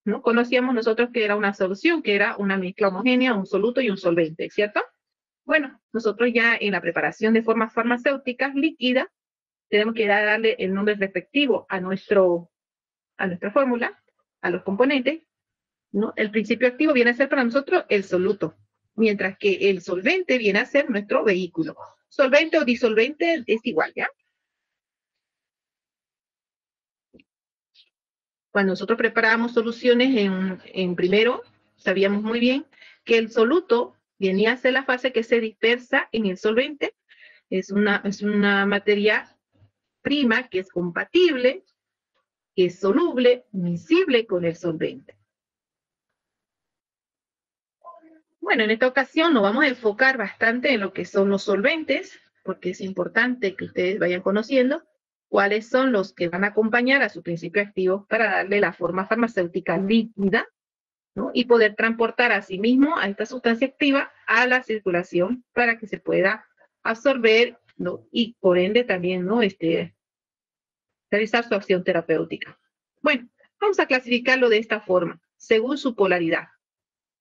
¿no? Conocíamos nosotros que era una solución, que era una mezcla homogénea, un soluto y un solvente, ¿cierto? Bueno, nosotros ya en la preparación de formas farmacéuticas líquidas tenemos que darle el nombre respectivo a nuestra fórmula, a los componentes, ¿no? El principio activo viene a ser para nosotros el soluto, mientras que el solvente viene a ser nuestro vehículo. Solvente o disolvente es igual, ¿ya? Cuando nosotros preparábamos soluciones en primero, sabíamos muy bien que el soluto venía a ser la fase que se dispersa en el solvente. Es una materia prima que es compatible, que es soluble, miscible con el solvente. Bueno, en esta ocasión nos vamos a enfocar bastante en lo que son los solventes, porque es importante que ustedes vayan conociendo cuáles son los que van a acompañar a su principio activo para darle la forma farmacéutica líquida, ¿no? Y poder transportar a sí mismo a esta sustancia activa a la circulación para que se pueda absorber, ¿no? Y por ende también, ¿no? Realizar su acción terapéutica. Bueno, vamos a clasificarlo de esta forma, según su polaridad.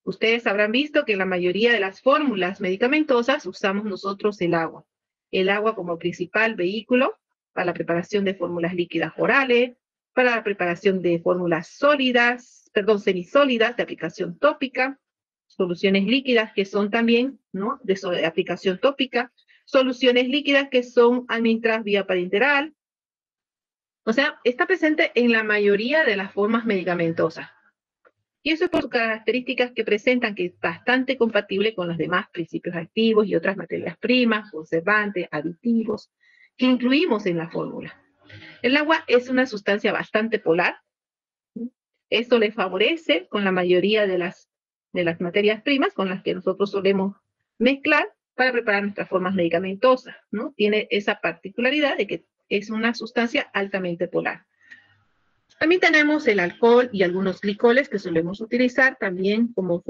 Ustedes habrán visto que en la mayoría de las fórmulas medicamentosas usamos nosotros el agua. El agua como principal vehículo para la preparación de fórmulas líquidas orales, para la preparación de fórmulas sólidas, semisólidas de aplicación tópica, soluciones líquidas que son también, ¿no?, de aplicación tópica, soluciones líquidas que son administradas vía parenteral. O sea, está presente en la mayoría de las formas medicamentosas. Y eso es por sus características que presentan, que es bastante compatible con los demás principios activos y otras materias primas, conservantes, aditivos, que incluimos en la fórmula. El agua es una sustancia bastante polar. Esto le favorece con la mayoría de las materias primas con las que nosotros solemos mezclar para preparar nuestras formas medicamentosas, ¿no? Tiene esa particularidad de que es una sustancia altamente polar. También tenemos el alcohol y algunos glicoles que solemos utilizar también como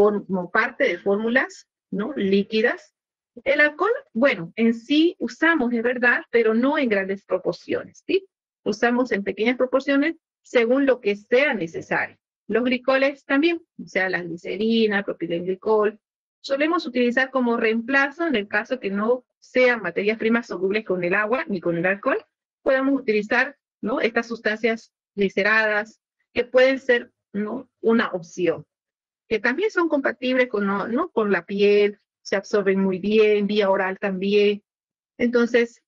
parte de fórmulas, ¿no?, líquidas. El alcohol, bueno, en sí usamos, es verdad, pero no en grandes proporciones, ¿sí? Usamos en pequeñas proporciones según lo que sea necesario. Los glicoles también, o sea, la glicerina, el propilenglicol, solemos utilizar como reemplazo en el caso que no sean materias primas solubles con el agua ni con el alcohol. Podemos utilizar, ¿no?, estas sustancias gliceradas, que pueden ser, ¿no?, una opción, que también son compatibles ¿no?, con la piel, se absorben muy bien, vía oral también, entonces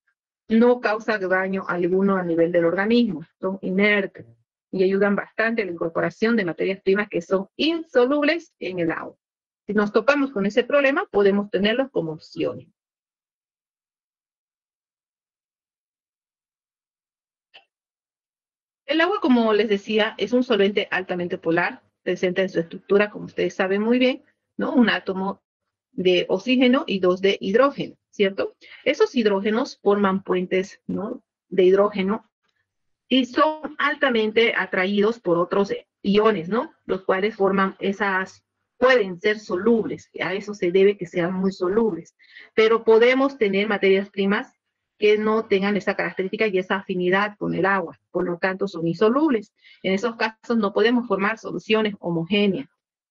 no causa daño alguno a nivel del organismo, son inertes y ayudan bastante a la incorporación de materias primas que son insolubles en el agua. Si nos topamos con ese problema, podemos tenerlos como opciones. El agua, como les decía, es un solvente altamente polar, presenta en su estructura, como ustedes saben muy bien, ¿no?, un átomo de oxígeno y dos de hidrógeno, ¿cierto? Esos hidrógenos forman puentes, ¿no?, de hidrógeno y son altamente atraídos por otros iones, ¿no?, los cuales pueden ser solubles, a eso se debe que sean muy solubles, pero podemos tener materias primas que no tengan esa característica y esa afinidad con el agua, por lo tanto son insolubles. En esos casos no podemos formar soluciones homogéneas.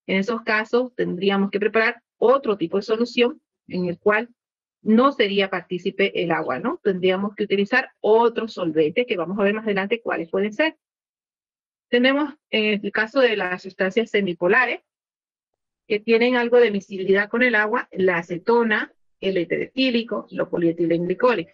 En esos casos tendríamos que preparar otro tipo de solución en el cual no sería partícipe el agua, ¿no? Tendríamos que utilizar otros solventes que vamos a ver más adelante cuáles pueden ser. Tenemos en el caso de las sustancias semipolares, que tienen algo de miscibilidad con el agua, la acetona, el éter etílico, los polietilenglicolic.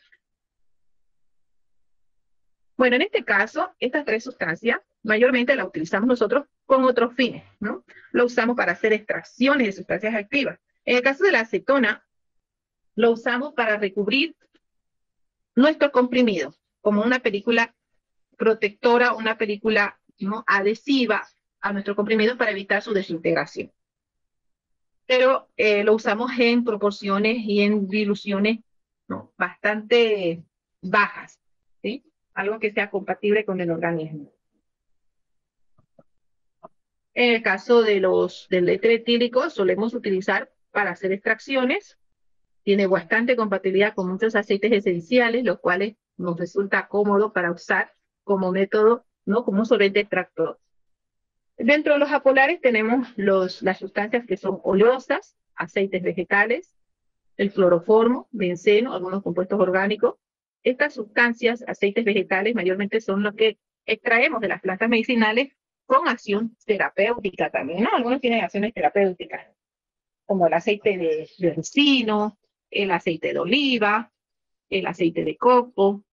Bueno, en este caso, estas tres sustancias mayormente las utilizamos nosotros con otros fines, ¿no? Lo usamos para hacer extracciones de sustancias activas. En el caso de la acetona, lo usamos para recubrir nuestro comprimido, como una película protectora, una película, ¿no?, adhesiva a nuestro comprimido para evitar su desintegración. Pero lo usamos en proporciones y en diluciones, ¿no?, bastante bajas, ¿sí? Algo que sea compatible con el organismo. En el caso del éter etílico, solemos utilizar para hacer extracciones. Tiene bastante compatibilidad con muchos aceites esenciales, los cuales nos resulta cómodo para usar como método, ¿no?, como un solvente extractor. Dentro de los apolares tenemos las sustancias que son oleosas, aceites vegetales, el cloroformo, benceno, algunos compuestos orgánicos. Estas sustancias, aceites vegetales, mayormente son los que extraemos de las plantas medicinales con acción terapéutica también, ¿no? Algunos tienen acciones terapéuticas, como el aceite de ricino, el aceite de oliva, el aceite de coco,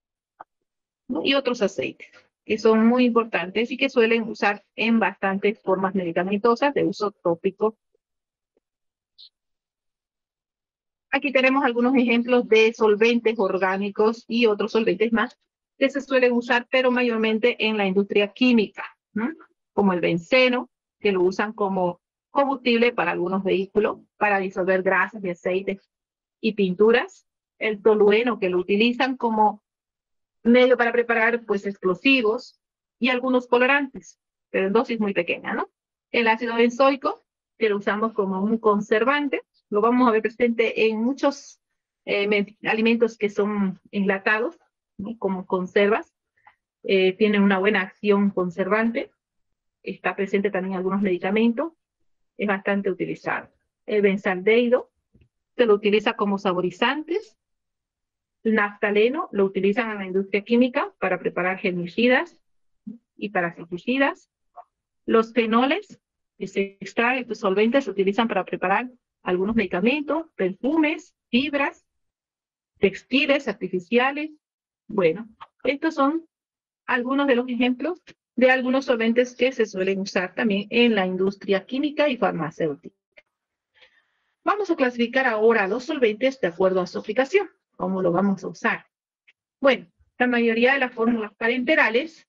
¿no? Y otros aceites que son muy importantes y que suelen usar en bastantes formas medicamentosas de uso tópico. Aquí tenemos algunos ejemplos de solventes orgánicos y otros solventes más que se suelen usar, pero mayormente en la industria química, ¿no? Como el benceno, que lo usan como combustible para algunos vehículos, para disolver grasas y aceites y pinturas. El tolueno, que lo utilizan como medio para preparar pues explosivos y algunos colorantes, pero en dosis muy pequeñas, ¿no? El ácido benzoico, que lo usamos como un conservante, lo vamos a ver presente en muchos alimentos que son enlatados, ¿no? Como conservas, tiene una buena acción conservante, está presente también en algunos medicamentos, es bastante utilizado. El benzaldehído se lo utiliza como saborizantes. El naftaleno lo utilizan en la industria química para preparar germicidas y parasiticidas. Los fenoles que se extraen, estos solventes, se utilizan para preparar algunos medicamentos, perfumes, fibras, textiles artificiales. Bueno, estos son algunos de los ejemplos de algunos solventes que se suelen usar también en la industria química y farmacéutica. Vamos a clasificar ahora los solventes de acuerdo a su aplicación. ¿Cómo lo vamos a usar? Bueno, la mayoría de las fórmulas parenterales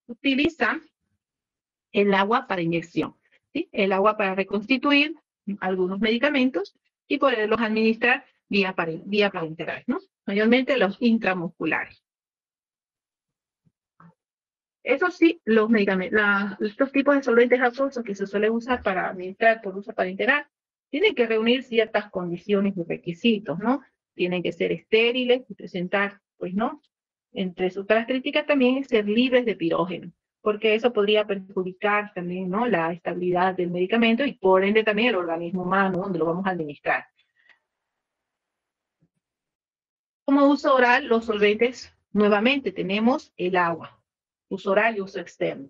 utilizan el agua para inyección, ¿sí? El agua para reconstituir algunos medicamentos y poderlos administrar vía parenteral, ¿no? Mayormente los intramusculares. Eso sí, los medicamentos, estos tipos de solventes acuosos que se suelen usar para administrar por uso parenteral tienen que reunir ciertas condiciones y requisitos, ¿no? Tienen que ser estériles y presentar, pues, ¿no? Entre sus características también es ser libres de pirógeno, porque eso podría perjudicar también, ¿no? La estabilidad del medicamento y por ende también el organismo humano donde lo vamos a administrar. Como uso oral, los solventes, nuevamente tenemos el agua, uso oral y uso externo.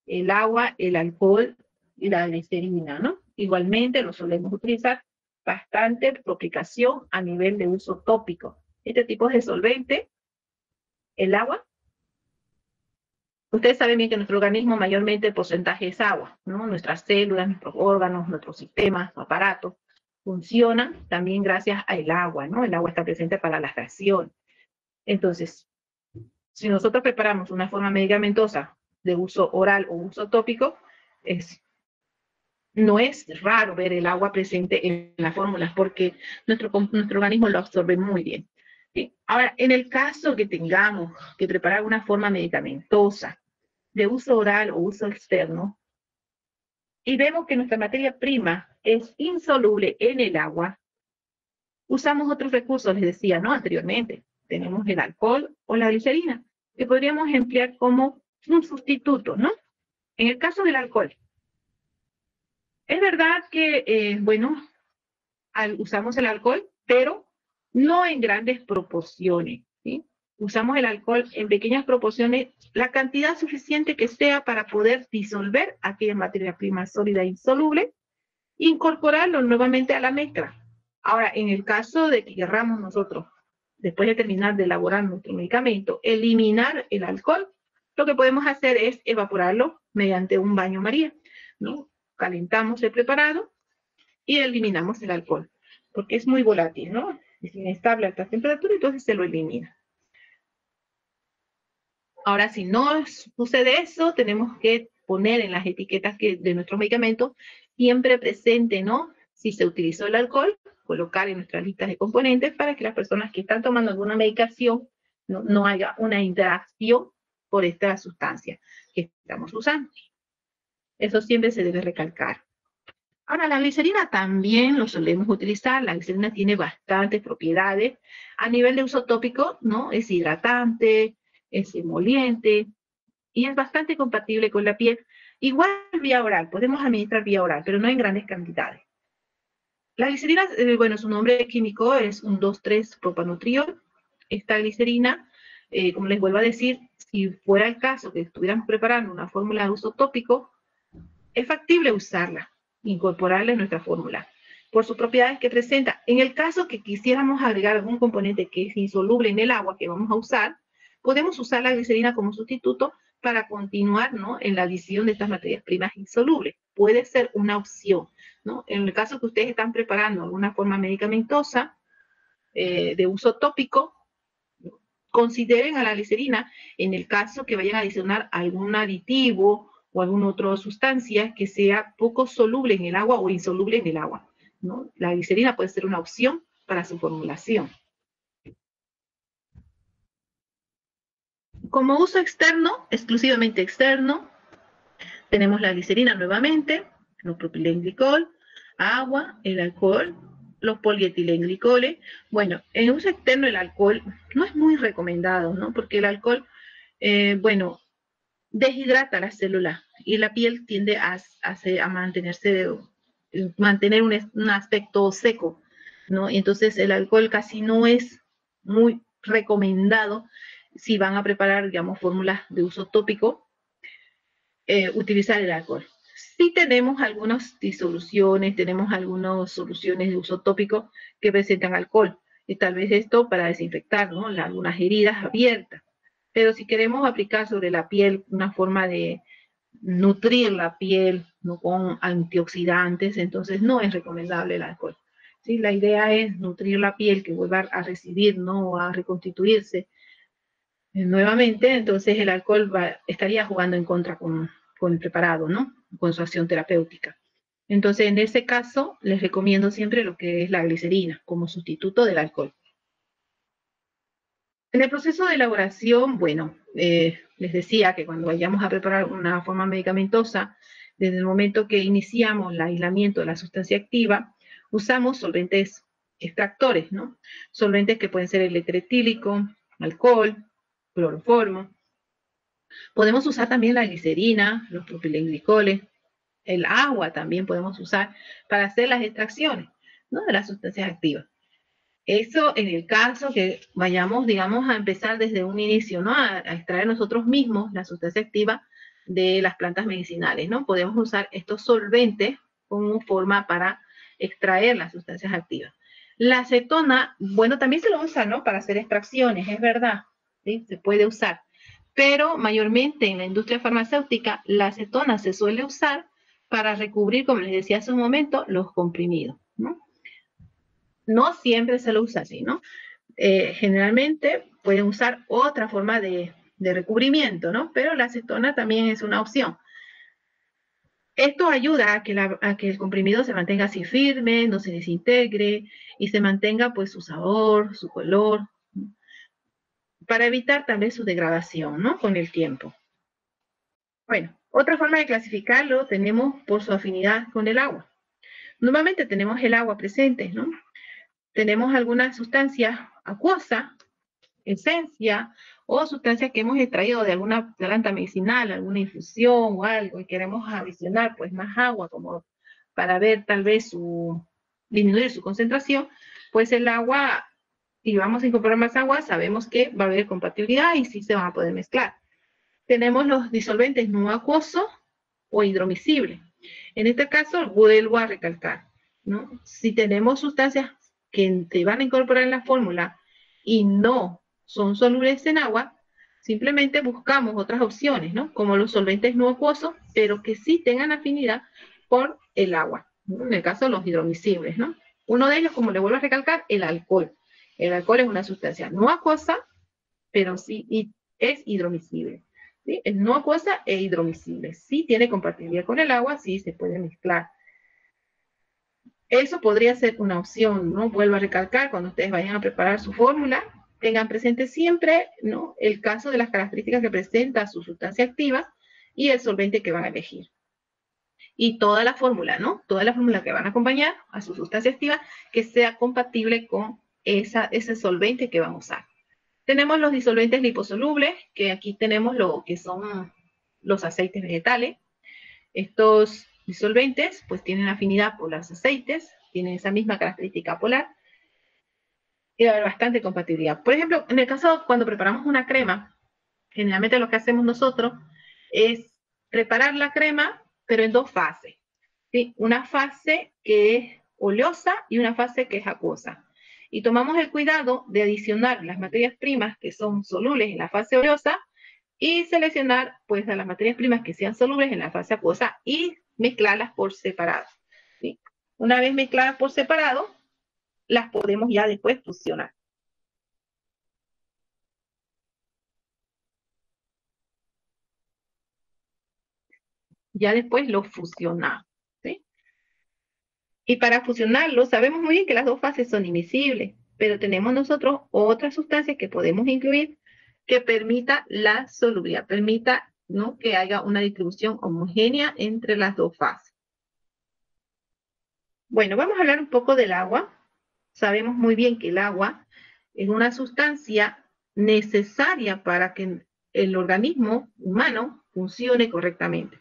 El agua, el alcohol y la glicerina, ¿no? Igualmente lo solemos utilizar bastante por aplicación a nivel de uso tópico. Este tipo de solvente, el agua, ustedes saben bien que nuestro organismo mayormente el porcentaje es agua, ¿no? Nuestras células, nuestros órganos, nuestros sistemas, aparatos, funcionan también gracias al agua, ¿no? El agua está presente para la fracción. Entonces, si nosotros preparamos una forma medicamentosa de uso oral o uso tópico, no es raro ver el agua presente en las fórmulas porque nuestro organismo lo absorbe muy bien. ¿Sí? Ahora, en el caso que tengamos que preparar una forma medicamentosa de uso oral o uso externo, y vemos que nuestra materia prima es insoluble en el agua, usamos otros recursos, les decía, ¿no? Anteriormente, tenemos el alcohol o la glicerina, que podríamos emplear como un sustituto, ¿no? En el caso del alcohol, es verdad que, bueno, usamos el alcohol, pero no en grandes proporciones, ¿sí? Usamos el alcohol en pequeñas proporciones, la cantidad suficiente que sea para poder disolver aquella materia prima sólida e insoluble, incorporarlo nuevamente a la mezcla. Ahora, en el caso de que querramos nosotros, después de terminar de elaborar nuestro medicamento, eliminar el alcohol, lo que podemos hacer es evaporarlo mediante un baño María, ¿no? Calentamos el preparado y eliminamos el alcohol, porque es muy volátil, ¿no? Es inestable a alta temperatura, entonces se lo elimina. Ahora, si no sucede eso, tenemos que poner en las etiquetas de nuestros medicamentos siempre presente, ¿no? Si se utilizó el alcohol, colocar en nuestras listas de componentes para que las personas que están tomando alguna medicación no haya una interacción por esta sustancia que estamos usando. Eso siempre se debe recalcar. Ahora, la glicerina también lo solemos utilizar. La glicerina tiene bastantes propiedades. A nivel de uso tópico, ¿no? Es hidratante, es emoliente y es bastante compatible con la piel Igual vía oral, podemos administrar vía oral, pero no en grandes cantidades. La glicerina, bueno, su nombre químico es un 2,3-propanutriol. Esta glicerina, como les vuelvo a decir, si fuera el caso que estuviéramos preparando una fórmula de uso tópico, es factible usarla, incorporarla en nuestra fórmula, por sus propiedades que presenta. En el caso que quisiéramos agregar algún componente que es insoluble en el agua que vamos a usar, podemos usar la glicerina como sustituto para continuar, ¿no?, en la adición de estas materias primas insolubles. Puede ser una opción, ¿no? En el caso que ustedes están preparando alguna forma medicamentosa de uso tópico, consideren a la glicerina en el caso que vayan a adicionar algún aditivo o alguna otra sustancia que sea poco soluble en el agua o insoluble en el agua, ¿no? La glicerina puede ser una opción para su formulación. Como uso externo, exclusivamente externo, tenemos la glicerina nuevamente, los propilenglicol, agua, el alcohol, los polietilenglicoles. Bueno, en uso externo el alcohol no es muy recomendado, ¿no? Porque el alcohol, bueno, deshidrata las células y la piel tiende a mantener un aspecto seco, ¿no? Y entonces el alcohol casi no es muy recomendado si van a preparar, digamos, fórmulas de uso tópico, utilizar el alcohol. Sí tenemos algunas disoluciones, tenemos algunas soluciones de uso tópico que presentan alcohol, y tal vez esto para desinfectar, ¿no?, algunas heridas abiertas. Pero si queremos aplicar sobre la piel una forma de nutrir la piel, ¿no?, con antioxidantes, entonces no es recomendable el alcohol. ¿Sí? La idea es nutrir la piel, que vuelva a recibir, ¿no?, a reconstituirse nuevamente. Entonces el alcohol estaría jugando en contra con el preparado, ¿no?, con su acción terapéutica. Entonces, en ese caso, les recomiendo siempre lo que es la glicerina como sustituto del alcohol. En el proceso de elaboración, bueno, les decía que cuando vayamos a preparar una forma medicamentosa, desde el momento que iniciamos el aislamiento de la sustancia activa, usamos solventes extractores, ¿no? Solventes que pueden ser el éter etílico, alcohol, cloroformo. Podemos usar también la glicerina, los propilenglicoles, el agua también podemos usar para hacer las extracciones, ¿no?, de las sustancias activas. Eso en el caso que vayamos, digamos, a empezar desde un inicio, ¿no?, a extraer nosotros mismos la sustancia activa de las plantas medicinales, ¿no? Podemos usar estos solventes como forma para extraer las sustancias activas. La acetona, bueno, también se lo usa, ¿no?, para hacer extracciones, es verdad, ¿sí? Se puede usar. Pero mayormente en la industria farmacéutica, la acetona se suele usar para recubrir, como les decía hace un momento, los comprimidos, ¿no? No siempre se lo usa así, ¿no? Generalmente pueden usar otra forma de recubrimiento, ¿no? Pero la acetona también es una opción. Esto ayuda a que el comprimido se mantenga así firme, no se desintegre y se mantenga pues su sabor, su color, ¿no?, para evitar tal vez su degradación, ¿no?, con el tiempo. Bueno, otra forma de clasificarlo tenemos por su afinidad con el agua. Normalmente tenemos el agua presente, ¿no? Tenemos algunas sustancias acuosas, esencia o sustancias que hemos extraído de alguna planta medicinal, alguna infusión o algo, y queremos adicionar pues más agua como para ver tal vez disminuir su concentración, pues el agua, si vamos a incorporar más agua, sabemos que va a haber compatibilidad y sí se van a poder mezclar. Tenemos los disolventes no acuosos o hidromiscibles. En este caso, vuelvo a recalcar, ¿no?, si tenemos sustancias que se van a incorporar en la fórmula y no son solubles en agua, simplemente buscamos otras opciones, ¿no?, como los solventes no acuosos, pero que sí tengan afinidad por el agua, ¿no?, en el caso de los hidromiscibles, ¿no? Uno de ellos, como le vuelvo a recalcar, el alcohol. El alcohol es una sustancia no acuosa, pero sí es hidromiscible, ¿sí? Es no acuosa e hidromiscible. Sí tiene compatibilidad con el agua, sí se puede mezclar. Eso podría ser una opción, ¿no? Vuelvo a recalcar, cuando ustedes vayan a preparar su fórmula, tengan presente siempre, ¿no?, el caso de las características que presenta su sustancia activa y el solvente que van a elegir. Y toda la fórmula, ¿no?, toda la fórmula que van a acompañar a su sustancia activa, que sea compatible con ese solvente que van a usar. Tenemos los disolventes liposolubles, que aquí tenemos lo que son los aceites vegetales. Estos disolventes pues tienen afinidad por los aceites, tienen esa misma característica polar y va a haber bastante compatibilidad. Por ejemplo, en el caso cuando preparamos una crema, generalmente lo que hacemos nosotros es preparar la crema, pero en dos fases. ¿Sí? Una fase que es oleosa y una fase que es acuosa. Y tomamos el cuidado de adicionar las materias primas que son solubles en la fase oleosa y seleccionar pues a las materias primas que sean solubles en la fase acuosa y mezclarlas por separado. ¿Sí? Una vez mezcladas por separado, las podemos ya después fusionar. Ya después lo fusionamos. ¿Sí? Y para fusionarlo, sabemos muy bien que las dos fases son invisibles, pero tenemos nosotros otras sustancias que podemos incluir que permita la solubilidad, permita, ¿no?, que haya una distribución homogénea entre las dos fases. Bueno, vamos a hablar un poco del agua. Sabemos muy bien que el agua es una sustancia necesaria para que el organismo humano funcione correctamente.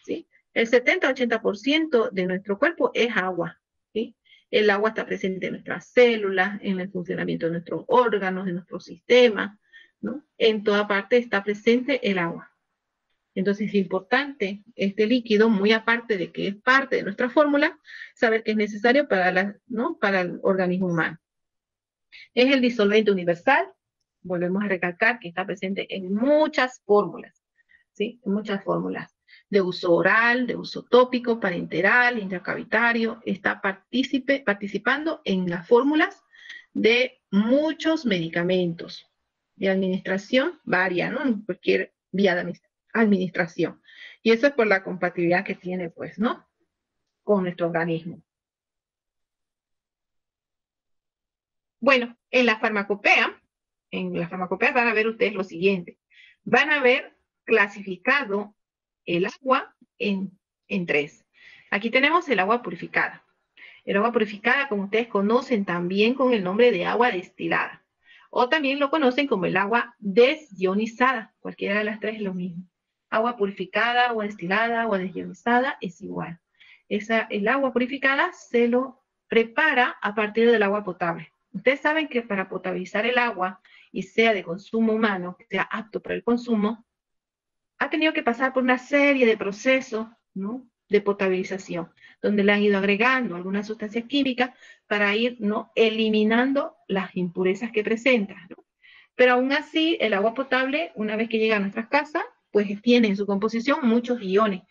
¿Sí? El 70-80% de nuestro cuerpo es agua. ¿Sí? El agua está presente en nuestras células, en el funcionamiento de nuestros órganos, en nuestro sistema, ¿no? En toda parte está presente el agua. Entonces es importante este líquido, muy aparte de que es parte de nuestra fórmula, saber que es necesario ¿no?, para el organismo humano. Es el disolvente universal, volvemos a recalcar que está presente en muchas fórmulas, ¿sí? En muchas fórmulas de uso oral, de uso tópico, parenteral, intracavitario, está participando en las fórmulas de muchos medicamentos. De administración varia, ¿no? En cualquier vía de administración. Y eso es por la compatibilidad que tiene, pues, ¿no?, con nuestro organismo. Bueno, en la farmacopea van a ver ustedes lo siguiente. Van a ver clasificado el agua en tres. Aquí tenemos el agua purificada. El agua purificada, como ustedes conocen, también con el nombre de agua destilada. O también lo conocen como el agua desionizada. Cualquiera de las tres es lo mismo. Agua purificada, agua destilada, agua desionizada es igual. El agua purificada se lo prepara a partir del agua potable. Ustedes saben que para potabilizar el agua y sea de consumo humano, que sea apto para el consumo, ha tenido que pasar por una serie de procesos, ¿no?, de potabilización, donde le han ido agregando algunas sustancias químicas para ir, ¿no?, eliminando las impurezas que presenta, ¿no? Pero aún así, el agua potable, una vez que llega a nuestras casas, pues tiene en su composición muchos iones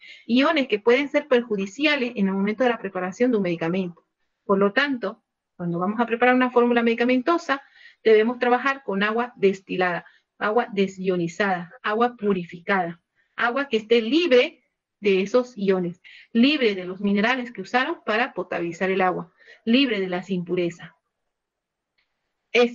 que pueden ser perjudiciales en el momento de la preparación de un medicamento. Por lo tanto, cuando vamos a preparar una fórmula medicamentosa, debemos trabajar con agua destilada, agua desionizada, agua purificada, agua que esté libre de esos iones, libre de los minerales que usaron para potabilizar el agua, libre de las impurezas.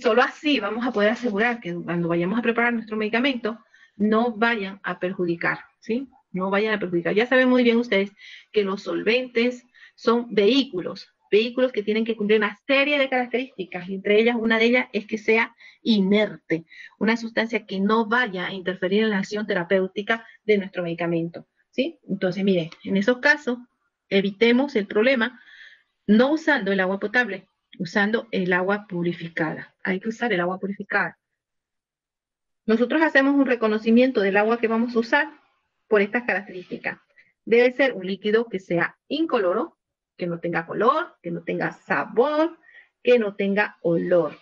Solo así vamos a poder asegurar que cuando vayamos a preparar nuestro medicamento no vayan a perjudicar, ¿sí? No vayan a perjudicar. Ya saben muy bien ustedes que los solventes son vehículos que tienen que cumplir una serie de características, y entre ellas, una de ellas es que sea inerte, una sustancia que no vaya a interferir en la acción terapéutica de nuestro medicamento, ¿sí? Entonces, miren, en esos casos, evitemos el problema no usando el agua potable, usando el agua purificada. Hay que usar el agua purificada. Nosotros hacemos un reconocimiento del agua que vamos a usar por estas características. Debe ser un líquido que sea incoloro, que no tenga color, que no tenga sabor, que no tenga olor.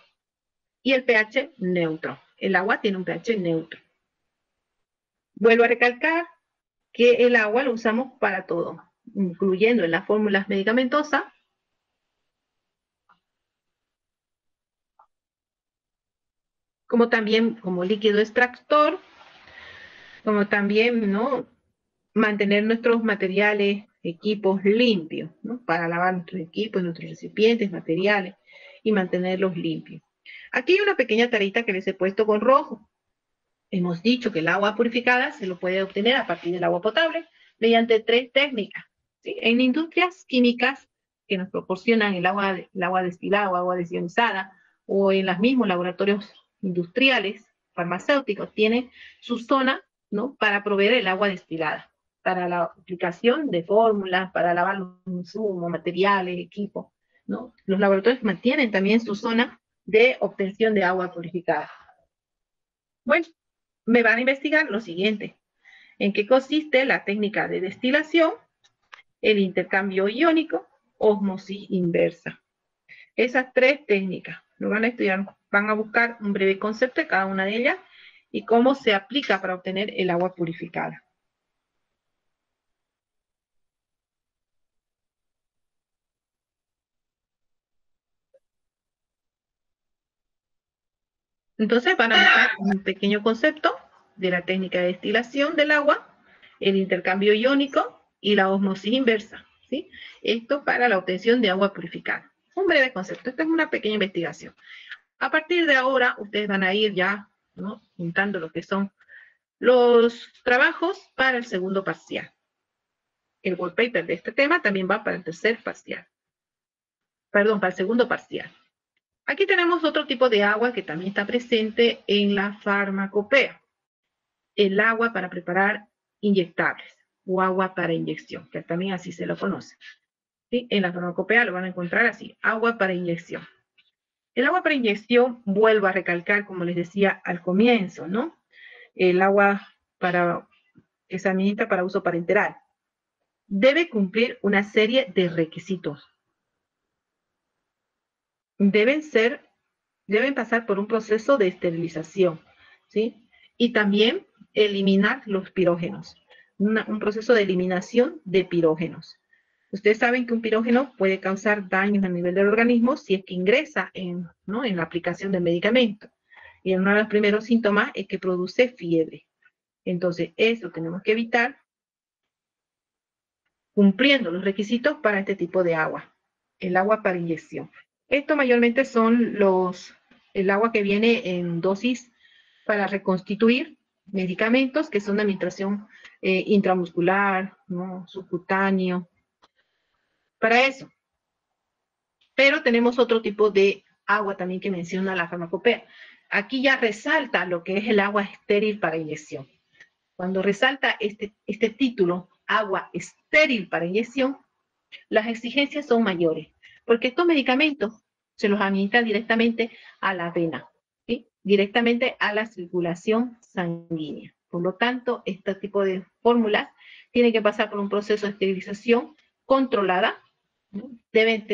Y el pH neutro. El agua tiene un pH neutro. Vuelvo a recalcar que el agua lo usamos para todo, incluyendo en las fórmulas medicamentosas, como también como líquido extractor, como también, ¿no?, mantener nuestros materiales, equipos limpios, ¿no?, para lavar nuestros equipos, nuestros recipientes, materiales, y mantenerlos limpios. Aquí hay una pequeña tarita que les he puesto con rojo. Hemos dicho que el agua purificada se lo puede obtener a partir del agua potable mediante tres técnicas, ¿sí? En industrias químicas que nos proporcionan el agua destilada o agua desionizada, o en los mismos laboratorios industriales, farmacéuticos, tienen su zona, ¿no?, para proveer el agua destilada. para la aplicación de fórmulas, para lavar los insumos, materiales, equipos, ¿no? Los laboratorios mantienen también su zona de obtención de agua purificada. Bueno, me van a investigar lo siguiente: en qué consiste la técnica de destilación, el intercambio iónico, ósmosis inversa. Esas tres técnicas lo van a estudiar, van a buscar un breve concepto de cada una de ellas y cómo se aplica para obtener el agua purificada. Entonces van a buscar un pequeño concepto de la técnica de destilación del agua, el intercambio iónico y la ósmosis inversa, ¿sí? Esto para la obtención de agua purificada. Un breve concepto, esta es una pequeña investigación. A partir de ahora, ustedes van a ir ya, ¿no?, juntando lo que son los trabajos para el segundo parcial. El wallpaper de este tema también va para el tercer parcial. Perdón, para el segundo parcial. Aquí tenemos otro tipo de agua que también está presente en la farmacopea. El agua para preparar inyectables o agua para inyección, que también así se lo conoce. ¿Sí? En la farmacopea lo van a encontrar así, agua para inyección. El agua para inyección, vuelvo a recalcar, como les decía al comienzo, ¿no? El agua que se administra para uso parenteral debe cumplir una serie de requisitos. Deben pasar por un proceso de esterilización, ¿sí? Y también eliminar los pirógenos, un proceso de eliminación de pirógenos. Ustedes saben que un pirógeno puede causar daños a nivel del organismo si es que ingresa ¿no?, en la aplicación del medicamento. Y uno de los primeros síntomas es que produce fiebre. Entonces, eso tenemos que evitar cumpliendo los requisitos para este tipo de agua, el agua para inyección. Esto mayormente son el agua que viene en dosis para reconstituir medicamentos que son de administración intramuscular, ¿no?, subcutáneo, para eso. Pero tenemos otro tipo de agua también que menciona la farmacopea. Aquí ya resalta lo que es el agua estéril para inyección. Cuando resalta este título, agua estéril para inyección, las exigencias son mayores, porque estos medicamentos se los administran directamente a la vena, ¿sí?, directamente a la circulación sanguínea. Por lo tanto, este tipo de fórmulas tienen que pasar por un proceso de esterilización controlada, ¿no? Debe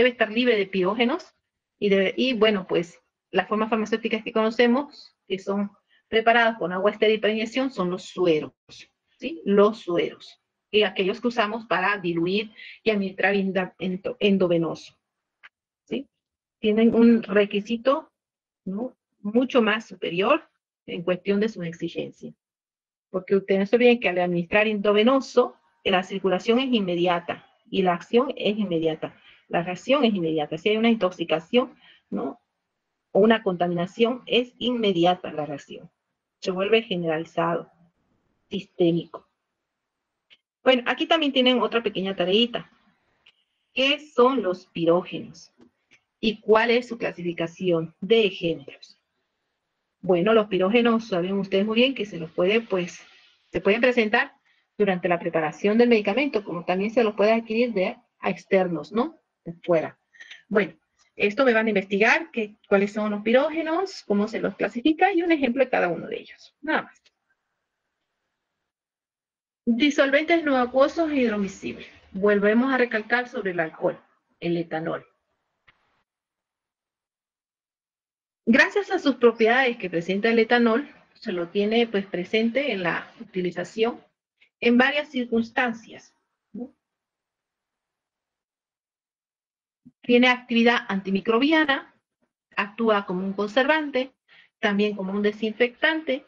estar libre de pirógenos y bueno, pues las formas farmacéuticas que conocemos, que son preparadas con agua estéril para inyección, son los sueros, ¿sí? Los sueros. Y aquellos que usamos para diluir y administrar endovenoso, ¿sí? Tienen un requisito, ¿no?, mucho más superior en cuestión de sus exigencias. Porque ustedes no se olviden que al administrar endovenoso, la circulación es inmediata y la acción es inmediata. La reacción es inmediata. Si hay una intoxicación, ¿no?, o una contaminación, es inmediata la reacción. Se vuelve generalizado, sistémico. Bueno, aquí también tienen otra pequeña tareita. ¿Qué son los pirógenos? ¿Y cuál es su clasificación de ejemplos? Bueno, los pirógenos saben ustedes muy bien que se pueden presentar durante la preparación del medicamento, como también se los puede adquirir a externos, ¿no?, de fuera. Bueno, esto me van a investigar cuáles son los pirógenos, cómo se los clasifica y un ejemplo de cada uno de ellos. Nada más. Disolventes no acuosos e hidromiscibles. Volvemos a recalcar sobre el alcohol, el etanol. Gracias a sus propiedades que presenta el etanol, se lo tiene pues presente en la utilización en varias circunstancias, ¿no? Tiene actividad antimicrobiana, actúa como un conservante, también como un desinfectante,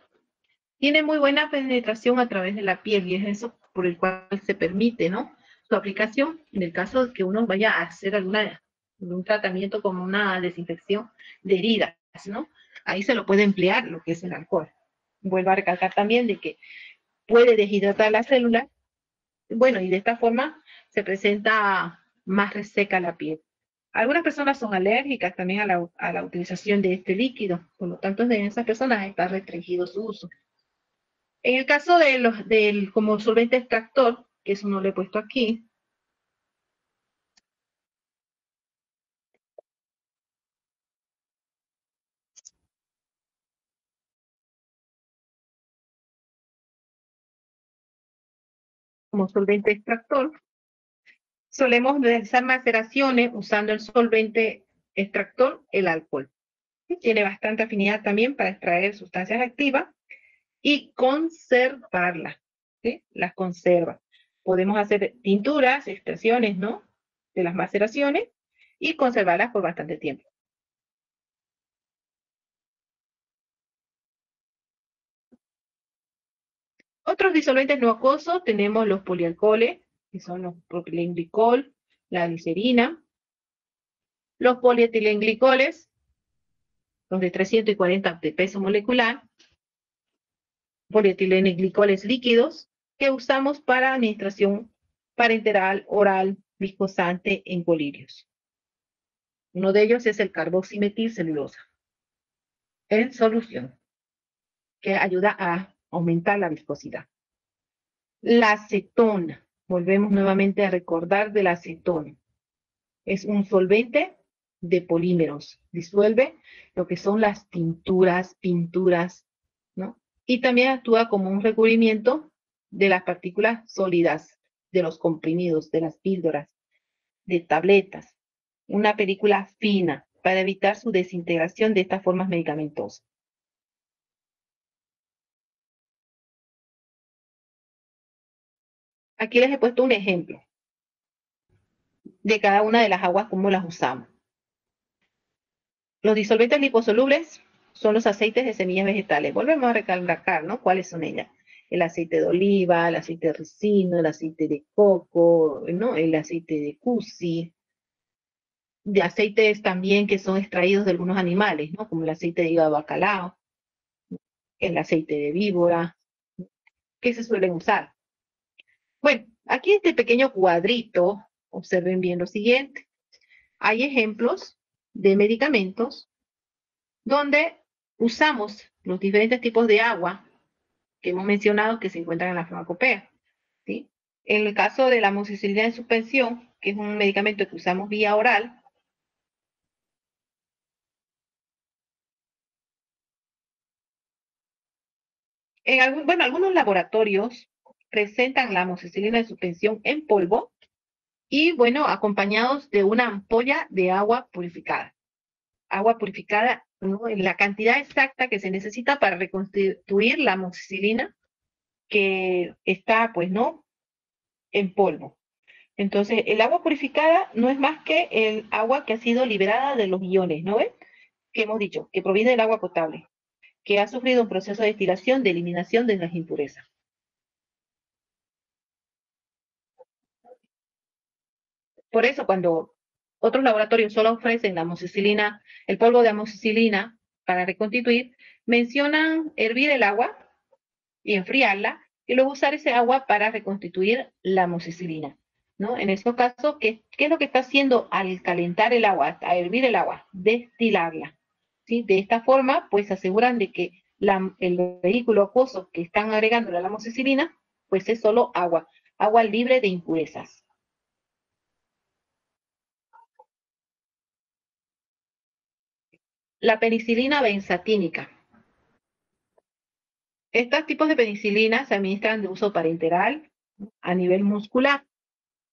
tiene muy buena penetración a través de la piel y es eso por el cual se permite, ¿no?, su aplicación en el caso de que uno vaya a hacer algún tratamiento como una desinfección de heridas, ¿no? Ahí se lo puede emplear lo que es el alcohol. Vuelvo a recalcar también de que puede deshidratar la célula, bueno, y de esta forma se presenta más reseca la piel. Algunas personas son alérgicas también a la utilización de este líquido, por lo tanto, en esas personas está restringido su uso. En el caso de del como solvente extractor, que eso no lo he puesto aquí, como solvente extractor, solemos realizar maceraciones usando el solvente extractor, el alcohol. Tiene bastante afinidad también para extraer sustancias activas y conservarlas, ¿sí? Las conserva. Podemos hacer tinturas, extracciones, ¿no? De las maceraciones y conservarlas por bastante tiempo. Otros disolventes no acuosos tenemos los polialcoholes, que son los propilenglicol, la glicerina, los polietilenglicoles, los de 340 de peso molecular, polietilenglicoles líquidos, que usamos para administración parenteral, oral, viscosante en colirios. Uno de ellos es el carboximetilcelulosa en solución, que ayuda a aumentar la viscosidad. La acetona, volvemos nuevamente a recordar de la acetona. Es un solvente de polímeros, disuelve lo que son las tinturas, pinturas, ¿no? Y también actúa como un recubrimiento de las partículas sólidas, de los comprimidos, de las píldoras, de tabletas, una película fina para evitar su desintegración de estas formas medicamentosas. Aquí les he puesto un ejemplo de cada una de las aguas, cómo las usamos. Los disolventes liposolubles son los aceites de semillas vegetales. Volvemos a recalcar, ¿no? ¿Cuáles son ellas? El aceite de oliva, el aceite de ricino, el aceite de coco, ¿no? El aceite de cusi, de aceites también que son extraídos de algunos animales, ¿no? Como el aceite de hígado de bacalao, el aceite de víbora, que se suelen usar. Bueno, aquí este pequeño cuadrito, observen bien lo siguiente. Hay ejemplos de medicamentos donde usamos los diferentes tipos de agua que hemos mencionado que se encuentran en la farmacopea, ¿sí? En el caso de la amoxicilina en suspensión, que es un medicamento que usamos vía oral, bueno, algunos laboratorios presentan la amoxicilina en suspensión en polvo y, bueno, acompañados de una ampolla de agua purificada. Agua purificada, ¿no? En la cantidad exacta que se necesita para reconstituir la amoxicilina que está, pues, ¿no? En polvo. Entonces, el agua purificada no es más que el agua que ha sido liberada de los iones, ¿no ven? Que hemos dicho, que proviene del agua potable, que ha sufrido un proceso de destilación, de eliminación de las impurezas. Por eso, cuando otros laboratorios solo ofrecen la amoxicilina, el polvo de amoxicilina para reconstituir, mencionan hervir el agua y enfriarla y luego usar ese agua para reconstituir la amoxicilina, ¿no? En estos casos, ¿qué es lo que está haciendo al calentar el agua, a hervir el agua? Destilarla, ¿sí? De esta forma, pues aseguran de que el vehículo acuoso que están agregando la amoxicilina, pues es solo agua, agua libre de impurezas. La penicilina benzatínica. Estos tipos de penicilina se administran de uso parenteral a nivel muscular.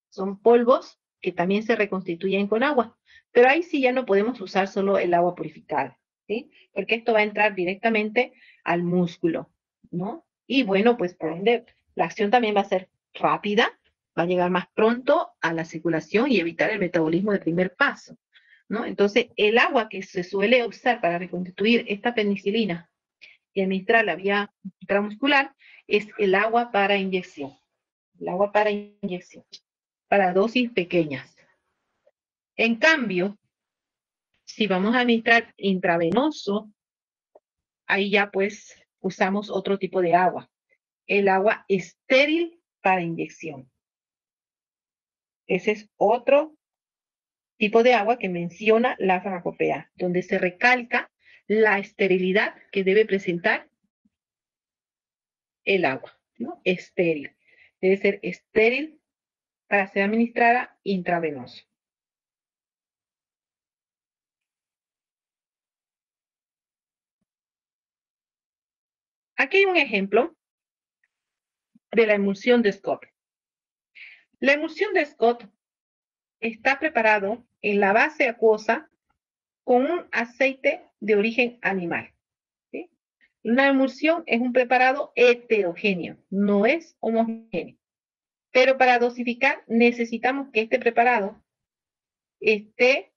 Son polvos que también se reconstituyen con agua, pero ahí sí ya no podemos usar solo el agua purificada, ¿sí? Porque esto va a entrar directamente al músculo, ¿no? Y bueno, pues por ende, la acción también va a ser rápida, va a llegar más pronto a la circulación y evitar el metabolismo de primer paso, ¿no? Entonces, el agua que se suele usar para reconstituir esta penicilina y administrar la vía intramuscular es el agua para inyección, el agua para inyección para dosis pequeñas. En cambio, si vamos a administrar intravenoso, ahí ya pues usamos otro tipo de agua, el agua estéril para inyección. Ese es otro tipo de agua que menciona la farmacopea, donde se recalca la esterilidad que debe presentar el agua, ¿no? Estéril. Debe ser estéril para ser administrada intravenoso. Aquí hay un ejemplo de la emulsión de Scott. La emulsión de Scott está preparado en la base acuosa con un aceite de origen animal. ¿Sí? Una emulsión es un preparado heterogéneo, no es homogéneo. Pero para dosificar necesitamos que este preparado esté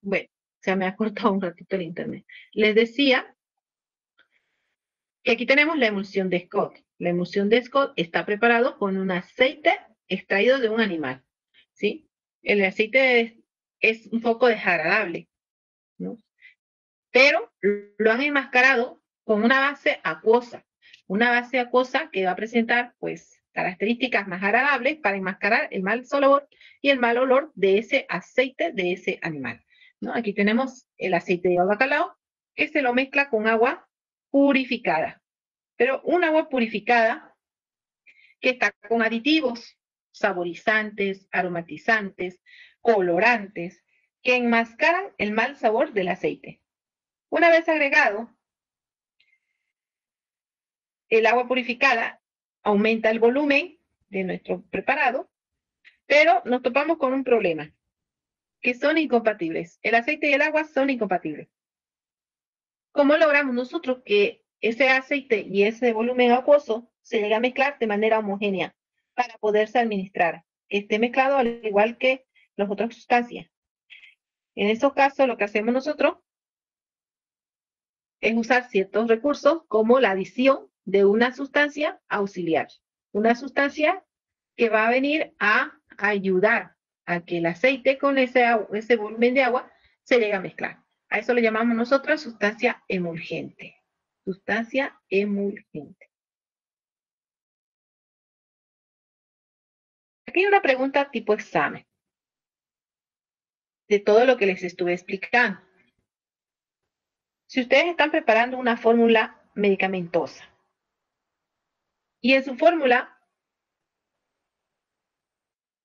bueno, se me ha cortado un ratito el internet. Les decía que aquí tenemos la emulsión de Scott. La emulsión de Scott está preparado con un aceite extraído de un animal, ¿sí? El aceite es un poco desagradable, ¿no? Pero lo han enmascarado con una base acuosa que va a presentar, pues, características más agradables para enmascarar el mal sabor y el mal olor de ese aceite de ese animal, ¿no? Aquí tenemos el aceite de bacalao que se lo mezcla con agua purificada, pero un agua purificada que está con aditivos, saborizantes, aromatizantes, colorantes, que enmascaran el mal sabor del aceite. Una vez agregado, el agua purificada aumenta el volumen de nuestro preparado, pero nos topamos con un problema, que son incompatibles. El aceite y el agua son incompatibles. ¿Cómo logramos nosotros que ese aceite y ese volumen acuoso se llegue a mezclar de manera homogénea para poderse administrar? Que esté mezclado al igual que las otras sustancias. En esos casos, lo que hacemos nosotros es usar ciertos recursos como la adición de una sustancia auxiliar, una sustancia que va a venir a ayudar a que el aceite con ese volumen de agua se llegue a mezclar. A eso le llamamos nosotros sustancia emulgente. Sustancia emulgente. Aquí hay una pregunta tipo examen de todo lo que les estuve explicando. Si ustedes están preparando una fórmula medicamentosa y en su fórmula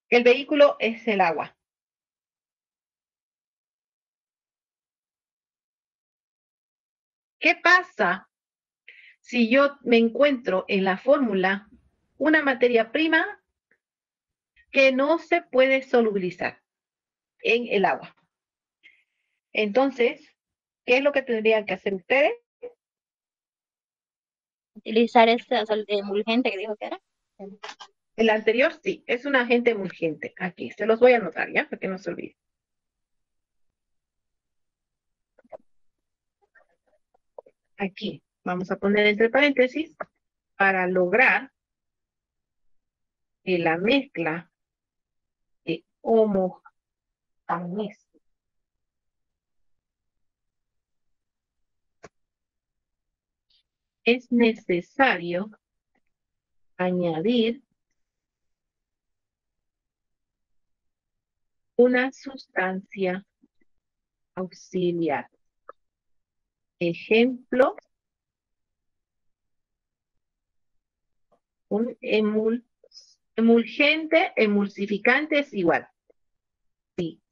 el vehículo es el agua, ¿qué pasa si yo me encuentro en la fórmula una materia prima que no se puede solubilizar en el agua? Entonces, ¿qué es lo que tendrían que hacer ustedes? Utilizar ese emulgente que dijo que era. El anterior sí, es un agente emulgente. Aquí, se los voy a anotar, ¿ya? Para que no se olvide. Aquí, vamos a poner entre paréntesis, para lograr que la mezcla de homogeneidad es necesario añadir una sustancia auxiliar. Ejemplo, un emulgente, emulsificante es igual.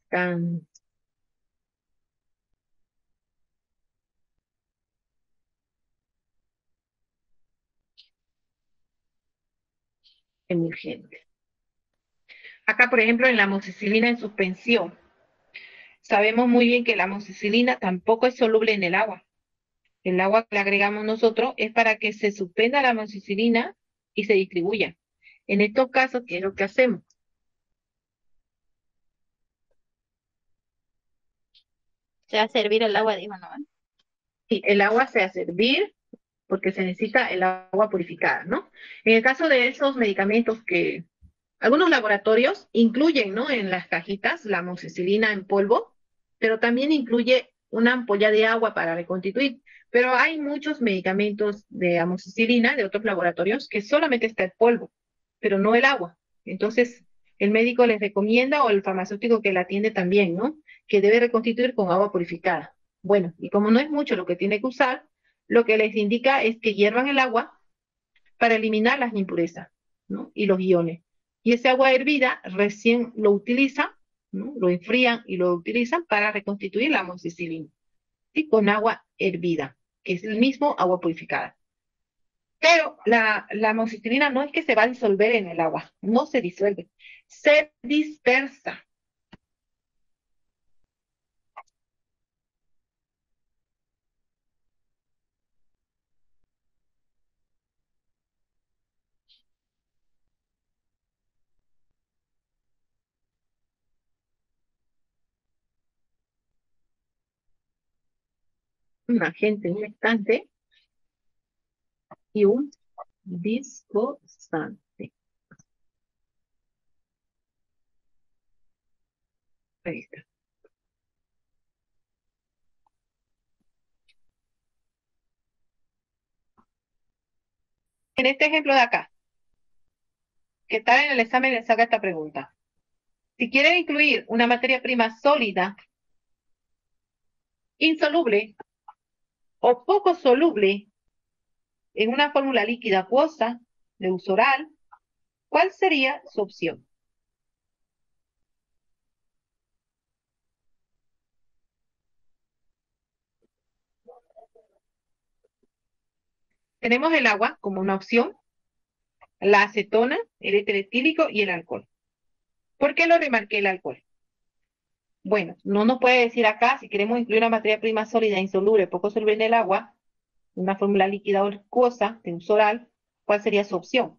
Tan emulgente. Acá, por ejemplo, en la amoxicilina en suspensión, sabemos muy bien que la amoxicilina tampoco es soluble en el agua. El agua que le agregamos nosotros es para que se suspenda la amoxicilina y se distribuya. En estos casos, ¿qué es lo que hacemos? Se va a servir el agua, dijo, ¿no? Sí, el agua se hace hervir porque se necesita el agua purificada, ¿no? En el caso de esos medicamentos que algunos laboratorios incluyen, ¿no? En las cajitas la amoxicilina en polvo, pero también incluye una ampolla de agua para reconstituir. Pero hay muchos medicamentos de amoxicilina de otros laboratorios que solamente está el polvo, pero no el agua. Entonces, el médico les recomienda o el farmacéutico que la atiende también, ¿no? Que debe reconstituir con agua purificada. Bueno, y como no es mucho lo que tiene que usar, lo que les indica es que hiervan el agua para eliminar las impurezas, ¿no? Y los iones. Y ese agua hervida recién lo utiliza, ¿no? Lo enfrían y lo utilizan para reconstituir la amoxicilina, ¿sí? Con agua hervida, que es el mismo agua purificada. Pero la amoxicilina no es que se va a disolver en el agua, no se disuelve, se dispersa. Un agente, un estante y un disposante. Ahí está. En este ejemplo de acá, que está en el examen, les haga esta pregunta. Si quieren incluir una materia prima sólida, insoluble o poco soluble en una fórmula líquida acuosa de uso oral, ¿cuál sería su opción? Tenemos el agua como una opción, la acetona, el éter etílico y el alcohol. ¿Por qué lo remarqué el alcohol? Bueno, no nos puede decir acá si queremos incluir una materia prima sólida, insoluble, poco soluble en el agua, una fórmula líquida o acuosa de uso oral, ¿cuál sería su opción?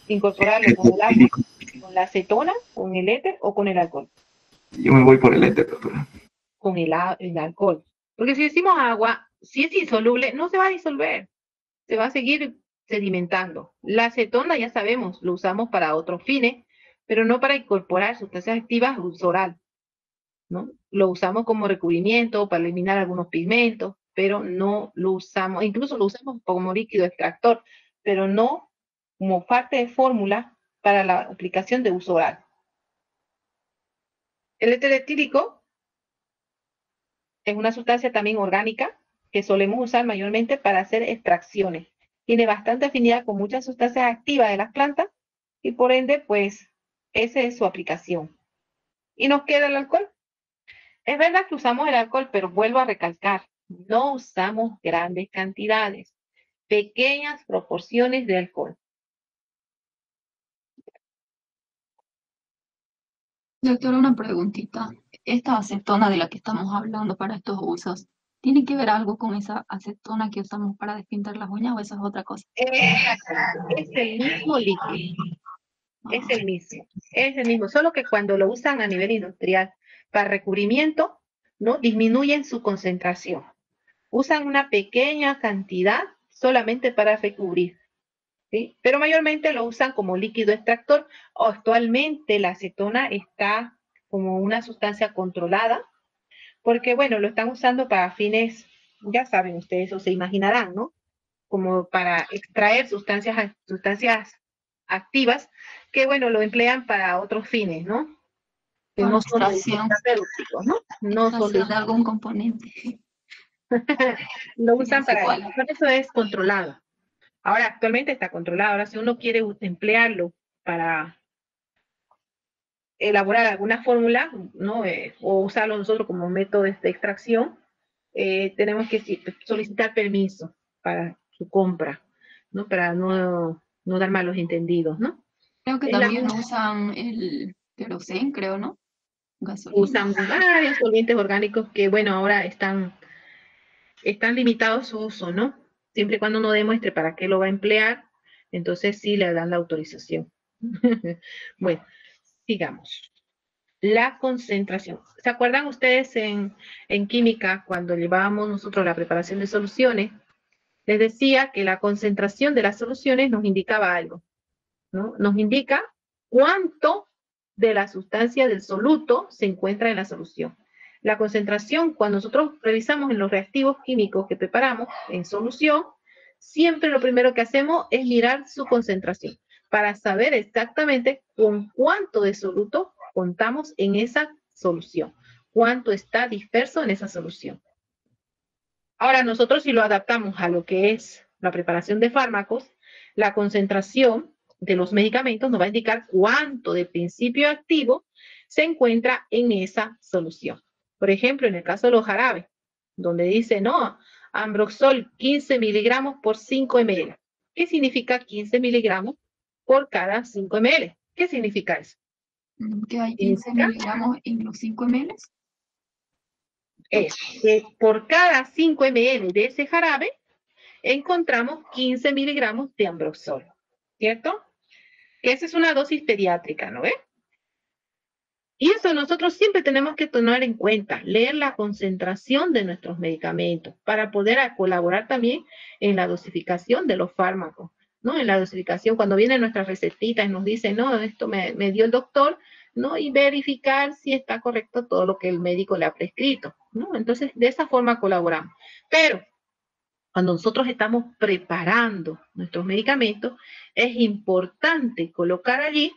Incorporarlo con el agua, con la acetona, con el éter o con el alcohol. Yo me voy por el éter, doctora. Con el alcohol. Porque si decimos agua, si es insoluble, no se va a disolver, se va a seguir sedimentando. La acetona, ya sabemos, lo usamos para otros fines, pero no para incorporar sustancias activas de uso oral, ¿no? Lo usamos como recubrimiento, para eliminar algunos pigmentos, pero no lo usamos, incluso lo usamos como líquido extractor, pero no como parte de fórmula para la aplicación de uso oral. El éter etílico es una sustancia también orgánica que solemos usar mayormente para hacer extracciones. Tiene bastante afinidad con muchas sustancias activas de las plantas y por ende, pues, esa es su aplicación. Y nos queda el alcohol. Es verdad que usamos el alcohol, pero vuelvo a recalcar, no usamos grandes cantidades, pequeñas proporciones de alcohol. Doctora, una preguntita. ¿Esta acetona de la que estamos hablando para estos usos, tiene que ver algo con esa acetona que usamos para despintar las uñas o eso es otra cosa? Es el mismo líquido, es el mismo, solo que cuando lo usan a nivel industrial para recubrimiento, ¿no? Disminuyen su concentración. Usan una pequeña cantidad solamente para recubrir, ¿sí? Pero mayormente lo usan como líquido extractor. Actualmente la acetona está como una sustancia controlada, porque bueno, lo están usando para fines, ya saben ustedes o se imaginarán, ¿no? Como para extraer sustancias activas que bueno, lo emplean para otros fines, ¿no? Que Para no son extracción, terapéuticos, ¿no? No son extracción de algún componente. lo usan sé para cuál. por eso es controlado. Ahora actualmente está controlado. Ahora si uno quiere emplearlo para elaborar alguna fórmula, ¿no? O usarlo nosotros como método de extracción, tenemos que solicitar permiso para su compra, ¿no? Para no dar malos entendidos, ¿no? Creo que Es la, también usan el querosén, creo, ¿no? Gasolina. usan varios solventes orgánicos que, bueno, ahora están limitados su uso, ¿no? Siempre y cuando uno demuestre para qué lo va a emplear, entonces sí le dan la autorización. Bueno, sigamos. La concentración. ¿Se acuerdan ustedes en química, cuando llevábamos nosotros la preparación de soluciones? Les decía que la concentración de las soluciones nos indicaba algo, ¿no? Nos indica cuánto de la sustancia del soluto se encuentra en la solución. La concentración, cuando nosotros revisamos en los reactivos químicos que preparamos en solución, siempre lo primero que hacemos es mirar su concentración para saber exactamente con cuánto de soluto contamos en esa solución, cuánto está disperso en esa solución. Ahora, nosotros si lo adaptamos a lo que es la preparación de fármacos, la concentración de los medicamentos nos va a indicar cuánto de principio activo se encuentra en esa solución. Por ejemplo, en el caso de los jarabes, donde dice, no, Ambroxol 15 miligramos por 5 ml. ¿Qué significa 15 miligramos por cada 5 ml? ¿Qué significa eso? Que hay 15 miligramos en los 5 ml. Es que por cada 5 ml de ese jarabe encontramos 15 miligramos de Ambroxol, ¿cierto? Que esa es una dosis pediátrica, ¿no ve? Y eso nosotros siempre tenemos que tener en cuenta, leer la concentración de nuestros medicamentos para poder colaborar también en la dosificación de los fármacos, ¿no? En la dosificación, cuando viene nuestra recetita y nos dice, no, esto me dio el doctor, ¿no? Y verificar si está correcto todo lo que el médico le ha prescrito, ¿no? Entonces, de esa forma colaboramos. Pero, cuando nosotros estamos preparando nuestros medicamentos, es importante colocar allí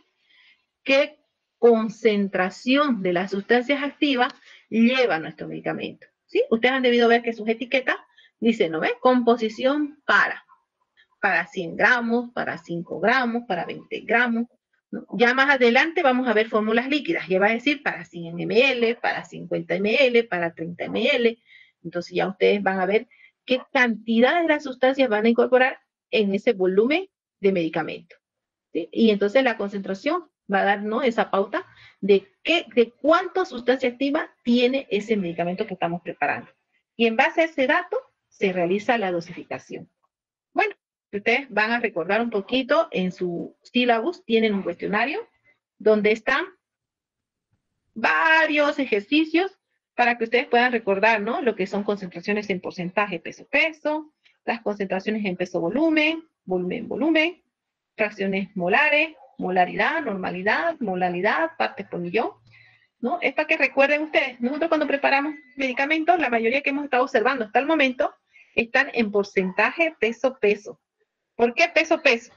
qué concentración de las sustancias activas lleva nuestro medicamento. ¿Sí? Ustedes han debido ver que sus etiquetas dicen, ¿no ve? Composición para 100 gramos, para 5 gramos, para 20 gramos. ¿No? Ya más adelante vamos a ver fórmulas líquidas, ya va a decir para 100 ml, para 50 ml, para 30 ml. Entonces ya ustedes van a ver qué cantidad de las sustancias van a incorporar en ese volumen de medicamento. ¿Sí? Y entonces la concentración va a darnos esa pauta de cuánta sustancia activa tiene ese medicamento que estamos preparando. Y en base a ese dato se realiza la dosificación. Bueno, ustedes van a recordar un poquito, en su sílabus tienen un cuestionario donde están varios ejercicios para que ustedes puedan recordar, ¿no? Lo que son concentraciones en porcentaje peso-peso, las concentraciones en peso-volumen, volumen-volumen, fracciones molares, molaridad, normalidad, molalidad, partes por millón, ¿no? Es para que recuerden ustedes, nosotros cuando preparamos medicamentos, la mayoría que hemos estado observando hasta el momento, están en porcentaje peso-peso. ¿Por qué peso-peso?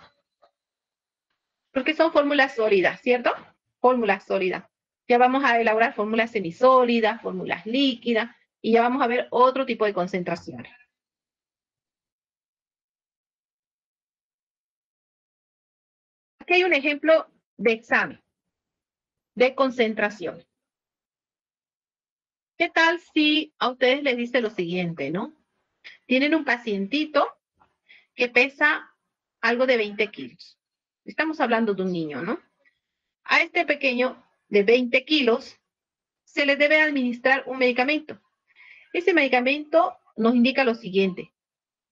Porque son fórmulas sólidas, ¿cierto? Fórmulas sólidas. Ya vamos a elaborar fórmulas semisólidas, fórmulas líquidas, y ya vamos a ver otro tipo de concentraciones. Aquí hay un ejemplo de examen, de concentración. ¿Qué tal si a ustedes les dice lo siguiente, ¿no? Tienen un pacientito que pesa algo de 20 kilos. Estamos hablando de un niño, ¿no? A este pequeño de 20 kilos se le debe administrar un medicamento. Ese medicamento nos indica lo siguiente,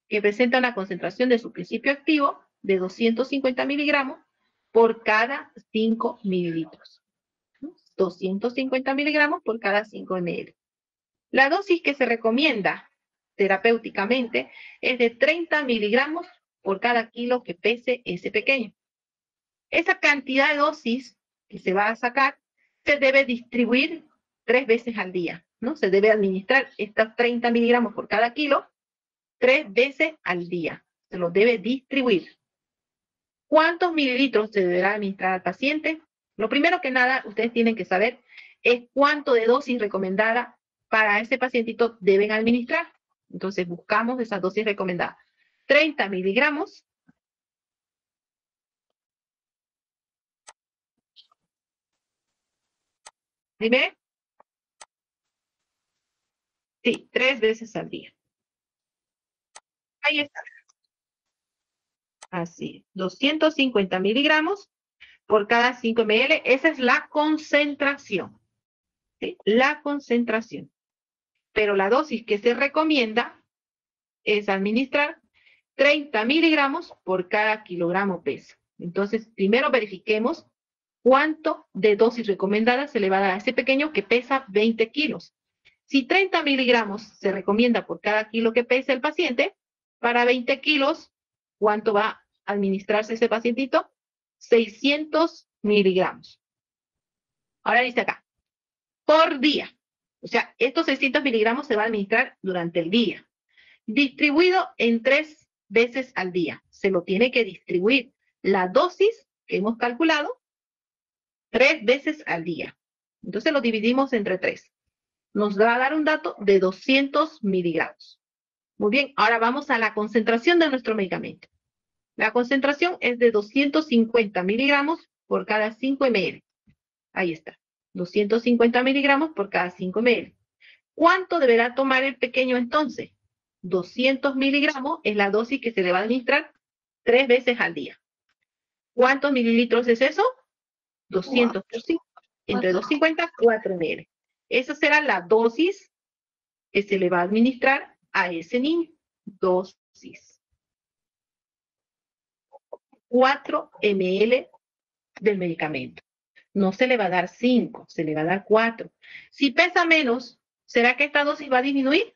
que presenta una concentración de su principio activo de 250 miligramos por cada 5 mililitros. 250 miligramos por cada 5 ml. La dosis que se recomienda terapéuticamente es de 30 miligramos por cada kilo que pese ese pequeño. Esa cantidad de dosis que se va a sacar se debe distribuir 3 veces al día, ¿no? Se debe administrar estos 30 miligramos por cada kilo 3 veces al día. Se los debe distribuir. ¿Cuántos mililitros se deberá administrar al paciente? Lo primero que nada, ustedes tienen que saber es cuánto de dosis recomendada para ese pacientito deben administrar. Entonces buscamos esa dosis recomendada. 30 miligramos. Dime. Sí, 3 veces al día. Ahí está. Así, 250 miligramos por cada 5 ml. Esa es la concentración. ¿Sí? La concentración. Pero la dosis que se recomienda es administrar 30 miligramos por cada kilogramo peso. Entonces, primero verifiquemos cuánto de dosis recomendada se le va a dar a ese pequeño que pesa 20 kilos. Si 30 miligramos se recomienda por cada kilo que pesa el paciente, para 20 kilos, ¿cuánto va a administrarse ese pacientito? 600 miligramos. Ahora dice acá, por día. O sea, estos 600 miligramos se van a administrar durante el día, distribuido en 3 veces al día. Se lo tiene que distribuir la dosis que hemos calculado 3 veces al día. Entonces lo dividimos entre 3. Nos va a dar un dato de 200 miligramos. Muy bien, ahora vamos a la concentración de nuestro medicamento. La concentración es de 250 miligramos por cada 5 ml. Ahí está, 250 miligramos por cada 5 ml. ¿Cuánto deberá tomar el pequeño entonces? 200 miligramos es la dosis que se le va a administrar 3 veces al día. ¿Cuántos mililitros es eso? 200 por 5, entre 250, 4 ml. Esa será la dosis que se le va a administrar a ese niño. Dosis. 4 ml del medicamento. No se le va a dar 5, se le va a dar 4. Si pesa menos, ¿será que esta dosis va a disminuir?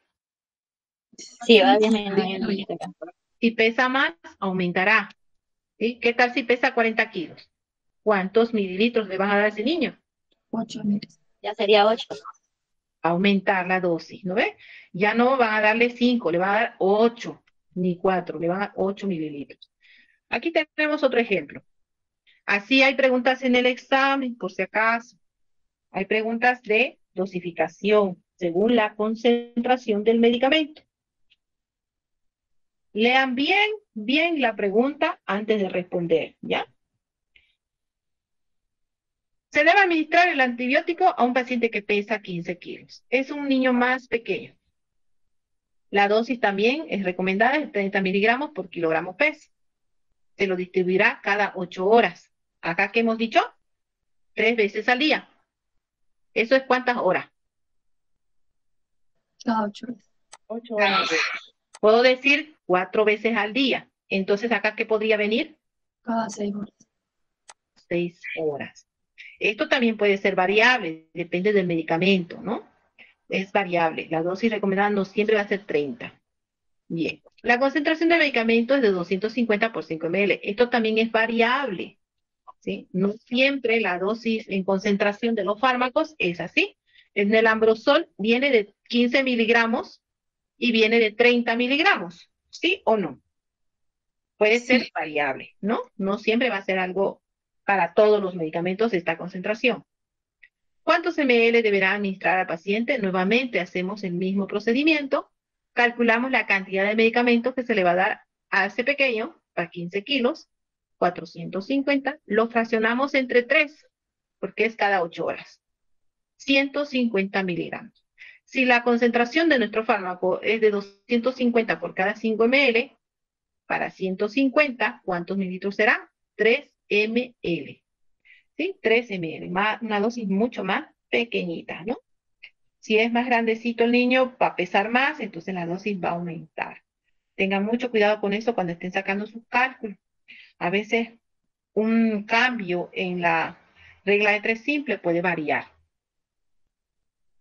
Sí, va disminuyendo. Si pesa más, aumentará. ¿Sí? ¿Qué tal si pesa 40 kilos? ¿Cuántos mililitros le van a dar a ese niño? 8 ml. Ya sería 8. Aumentar la dosis, ¿no ves? Ya no van a darle 5, le van a dar 8, ni 4, le van a dar 8 mililitros. Aquí tenemos otro ejemplo. Así hay preguntas en el examen, por si acaso. Hay preguntas de dosificación, según la concentración del medicamento. Lean bien la pregunta antes de responder, ¿ya? Se debe administrar el antibiótico a un paciente que pesa 15 kilos. Es un niño más pequeño. La dosis también es recomendada de 30 miligramos por kilogramo peso. Se lo distribuirá cada 8 horas. Acá que hemos dicho, 3 veces al día. ¿Eso es cuántas horas? Cada 8 horas. 8 horas. Puedo decir 4 veces al día. Entonces, ¿acá qué podría venir? Cada 6 horas. 6 horas. Esto también puede ser variable, depende del medicamento, ¿no? Es variable. La dosis recomendada no siempre va a ser 30. Bien. La concentración del medicamento es de 250 por 5 ml. Esto también es variable, ¿sí? No siempre la dosis en concentración de los fármacos es así. En el Ambrosol viene de 15 miligramos y viene de 30 miligramos, ¿sí o no? Puede Sí. ser variable, ¿no? No siempre va a ser algo para todos los medicamentos esta concentración. ¿Cuántos ml deberá administrar al paciente? Nuevamente hacemos el mismo procedimiento. Calculamos la cantidad de medicamentos que se le va a dar a ese pequeño, para 15 kilos, 450. Lo fraccionamos entre 3, porque es cada 8 horas. 150 miligramos. Si la concentración de nuestro fármaco es de 250 por cada 5 ml, para 150, ¿cuántos mililitros será? 3 ml. ¿Sí? 3 ml, una dosis mucho más pequeñita, ¿no? Si es más grandecito el niño, va a pesar más, entonces la dosis va a aumentar. Tengan mucho cuidado con eso cuando estén sacando sus cálculos. A veces un cambio en la regla de 3 simple puede variar.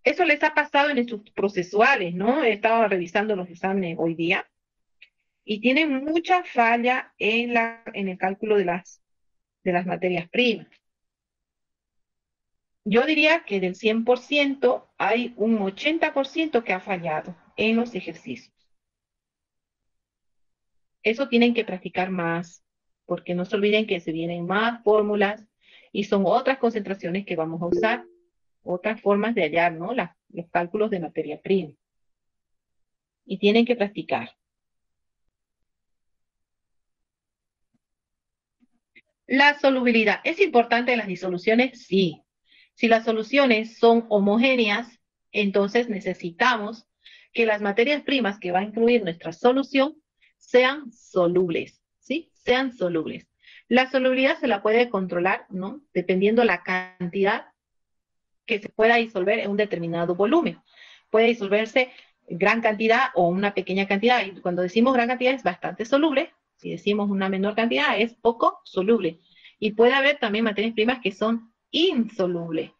Eso les ha pasado en sus procesuales, ¿no? He estado revisando los exámenes hoy día y tienen mucha falla en el cálculo de las materias primas. Yo diría que del 100% hay un 80% que ha fallado en los ejercicios. Eso tienen que practicar más, porque no se olviden que se vienen más fórmulas y son otras concentraciones que vamos a usar, otras formas de hallar, ¿no? Los cálculos de materia prima. Y tienen que practicar. La solubilidad. ¿Es importante en las disoluciones? Sí. Si las soluciones son homogéneas, entonces necesitamos que las materias primas que va a incluir nuestra solución sean solubles, ¿sí? Sean solubles. La solubilidad se la puede controlar, ¿no? Dependiendo la cantidad que se pueda disolver en un determinado volumen. Puede disolverse gran cantidad o una pequeña cantidad. Y cuando decimos gran cantidad es bastante soluble. Si decimos una menor cantidad es poco soluble. Y puede haber también materias primas que son insolubles.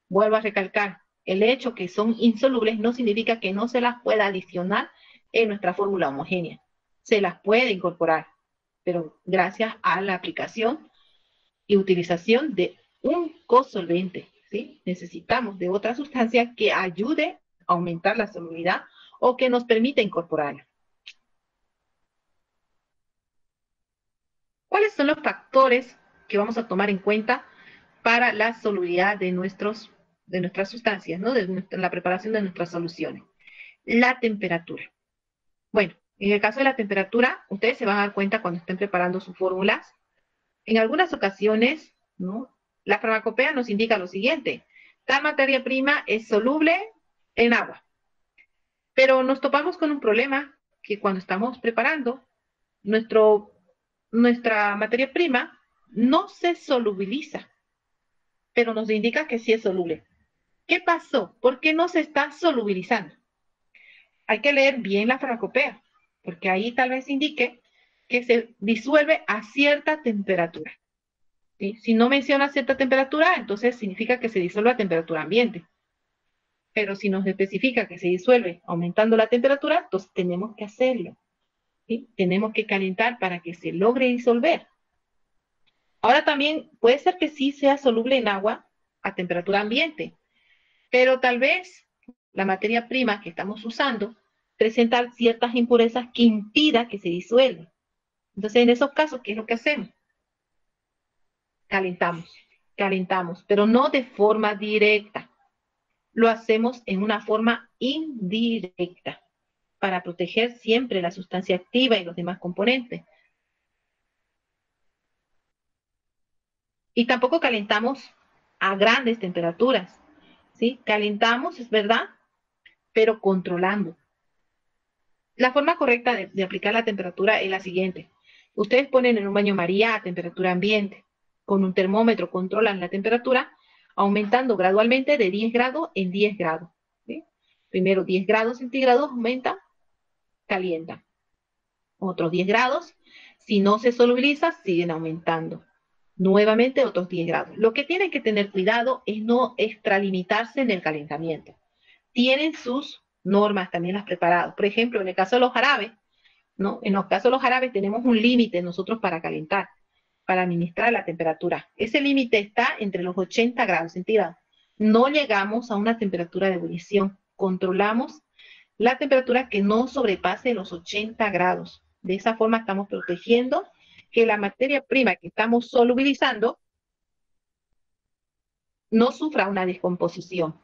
Vuelvo a recalcar, el hecho que son insolubles no significa que no se las pueda adicionar en nuestra fórmula homogénea. Se las puede incorporar, pero gracias a la aplicación y utilización de un cosolvente. ¿sí? Necesitamos de otra sustancia que ayude a aumentar la solubilidad o que nos permita incorporarla. ¿Cuáles son los factores que vamos a tomar en cuenta para la solubilidad de nuestras sustancias, ¿no? La preparación de nuestras soluciones? La temperatura. Bueno, en el caso de la temperatura, ustedes se van a dar cuenta cuando estén preparando sus fórmulas. En algunas ocasiones, ¿no? La farmacopea nos indica lo siguiente: tal materia prima es soluble en agua. Pero nos topamos con un problema que cuando estamos preparando, nuestra materia prima no se solubiliza, pero nos indica que sí es soluble. ¿Qué pasó? ¿Por qué no se está solubilizando? Hay que leer bien la farmacopea, porque ahí tal vez indique que se disuelve a cierta temperatura. ¿Sí? Si no menciona cierta temperatura, entonces significa que se disuelve a temperatura ambiente. Pero si nos especifica que se disuelve aumentando la temperatura, entonces tenemos que hacerlo. ¿Sí? Tenemos que calentar para que se logre disolver. Ahora también puede ser que sí sea soluble en agua a temperatura ambiente, pero tal vez la materia prima que estamos usando presenta ciertas impurezas que impida que se disuelva. Entonces, en esos casos, ¿qué es lo que hacemos? Calentamos, pero no de forma directa. Lo hacemos en una forma indirecta para proteger siempre la sustancia activa y los demás componentes. Y tampoco calentamos a grandes temperaturas, ¿sí? Calentamos, es verdad, pero controlando. La forma correcta de aplicar la temperatura es la siguiente. Ustedes ponen en un baño María a temperatura ambiente. Con un termómetro controlan la temperatura, aumentando gradualmente de 10 grados en 10 grados. ¿Sí? Primero 10 grados centígrados aumenta, calienta. Otros 10 grados, si no se solubiliza, siguen aumentando. Nuevamente otros 10 grados. Lo que tienen que tener cuidado es no extralimitarse en el calentamiento. Tienen sus normas también las preparadas. Por ejemplo, en el caso de los jarabes, ¿no? En los casos de los jarabes tenemos un límite nosotros para calentar, para administrar la temperatura. Ese límite está entre los 80 grados centígrados. No llegamos a una temperatura de ebullición. Controlamos la temperatura que no sobrepase los 80 grados. De esa forma estamos protegiendo que la materia prima que estamos solubilizando no sufra una descomposición.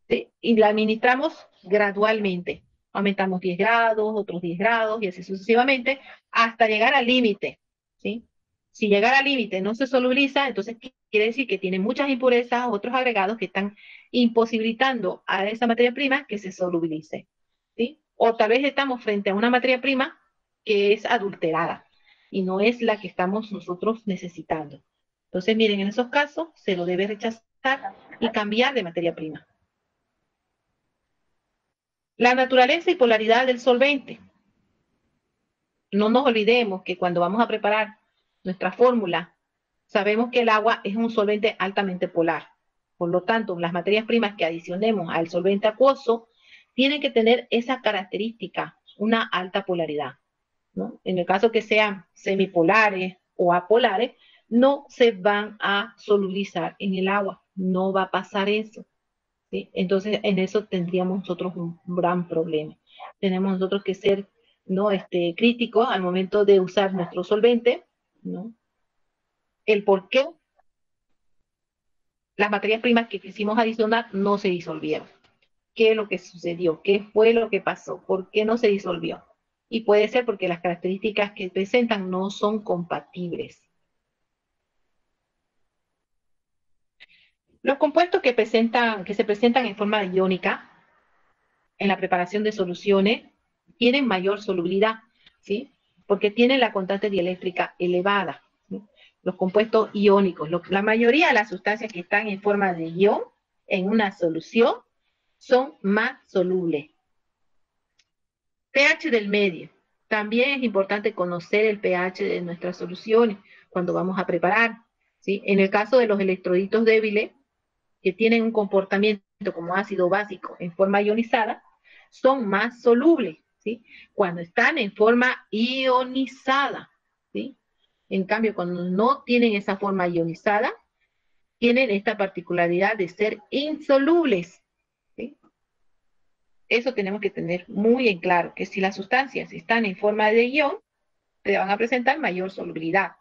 ¿Sí? Y la administramos gradualmente. Aumentamos 10 grados, otros 10 grados y así sucesivamente hasta llegar al límite. ¿Sí? Si llegar al límite no se solubiliza, entonces quiere decir que tiene muchas impurezas, otros agregados que están imposibilitando a esa materia prima que se solubilice. ¿Sí? O tal vez estamos frente a una materia prima que es adulterada y no es la que estamos nosotros necesitando. Entonces, miren, en esos casos se lo debe rechazar y cambiar de materia prima. La naturaleza y polaridad del solvente. No nos olvidemos que cuando vamos a preparar nuestra fórmula, sabemos que el agua es un solvente altamente polar. Por lo tanto, las materias primas que adicionemos al solvente acuoso tienen que tener esa característica, una alta polaridad, ¿no? En el caso que sean semipolares o apolares, no se van a solubilizar en el agua. No va a pasar eso. ¿Sí? Entonces, en eso tendríamos nosotros un gran problema. Tenemos nosotros que ser, ¿no? Críticos al momento de usar nuestro solvente, ¿no? El por qué las materias primas que quisimos adicionar no se disolvieron. ¿Qué es lo que sucedió? ¿Qué fue lo que pasó? ¿Por qué no se disolvió? Y puede ser porque las características que presentan no son compatibles. Los compuestos que se presentan en forma iónica en la preparación de soluciones tienen mayor solubilidad, ¿sí? Porque tienen la constante dieléctrica elevada. ¿Sí? Los compuestos iónicos, la mayoría de las sustancias que están en forma de ión en una solución son más solubles. pH del medio. También es importante conocer el pH de nuestras soluciones cuando vamos a preparar. ¿Sí? En el caso de los electroditos débiles, que tienen un comportamiento como ácido básico en forma ionizada, son más solubles, ¿sí? Cuando están en forma ionizada, ¿sí? En cambio, cuando no tienen esa forma ionizada, tienen esta particularidad de ser insolubles, ¿sí? Eso tenemos que tener muy en claro, que si las sustancias están en forma de ion, te van a presentar mayor solubilidad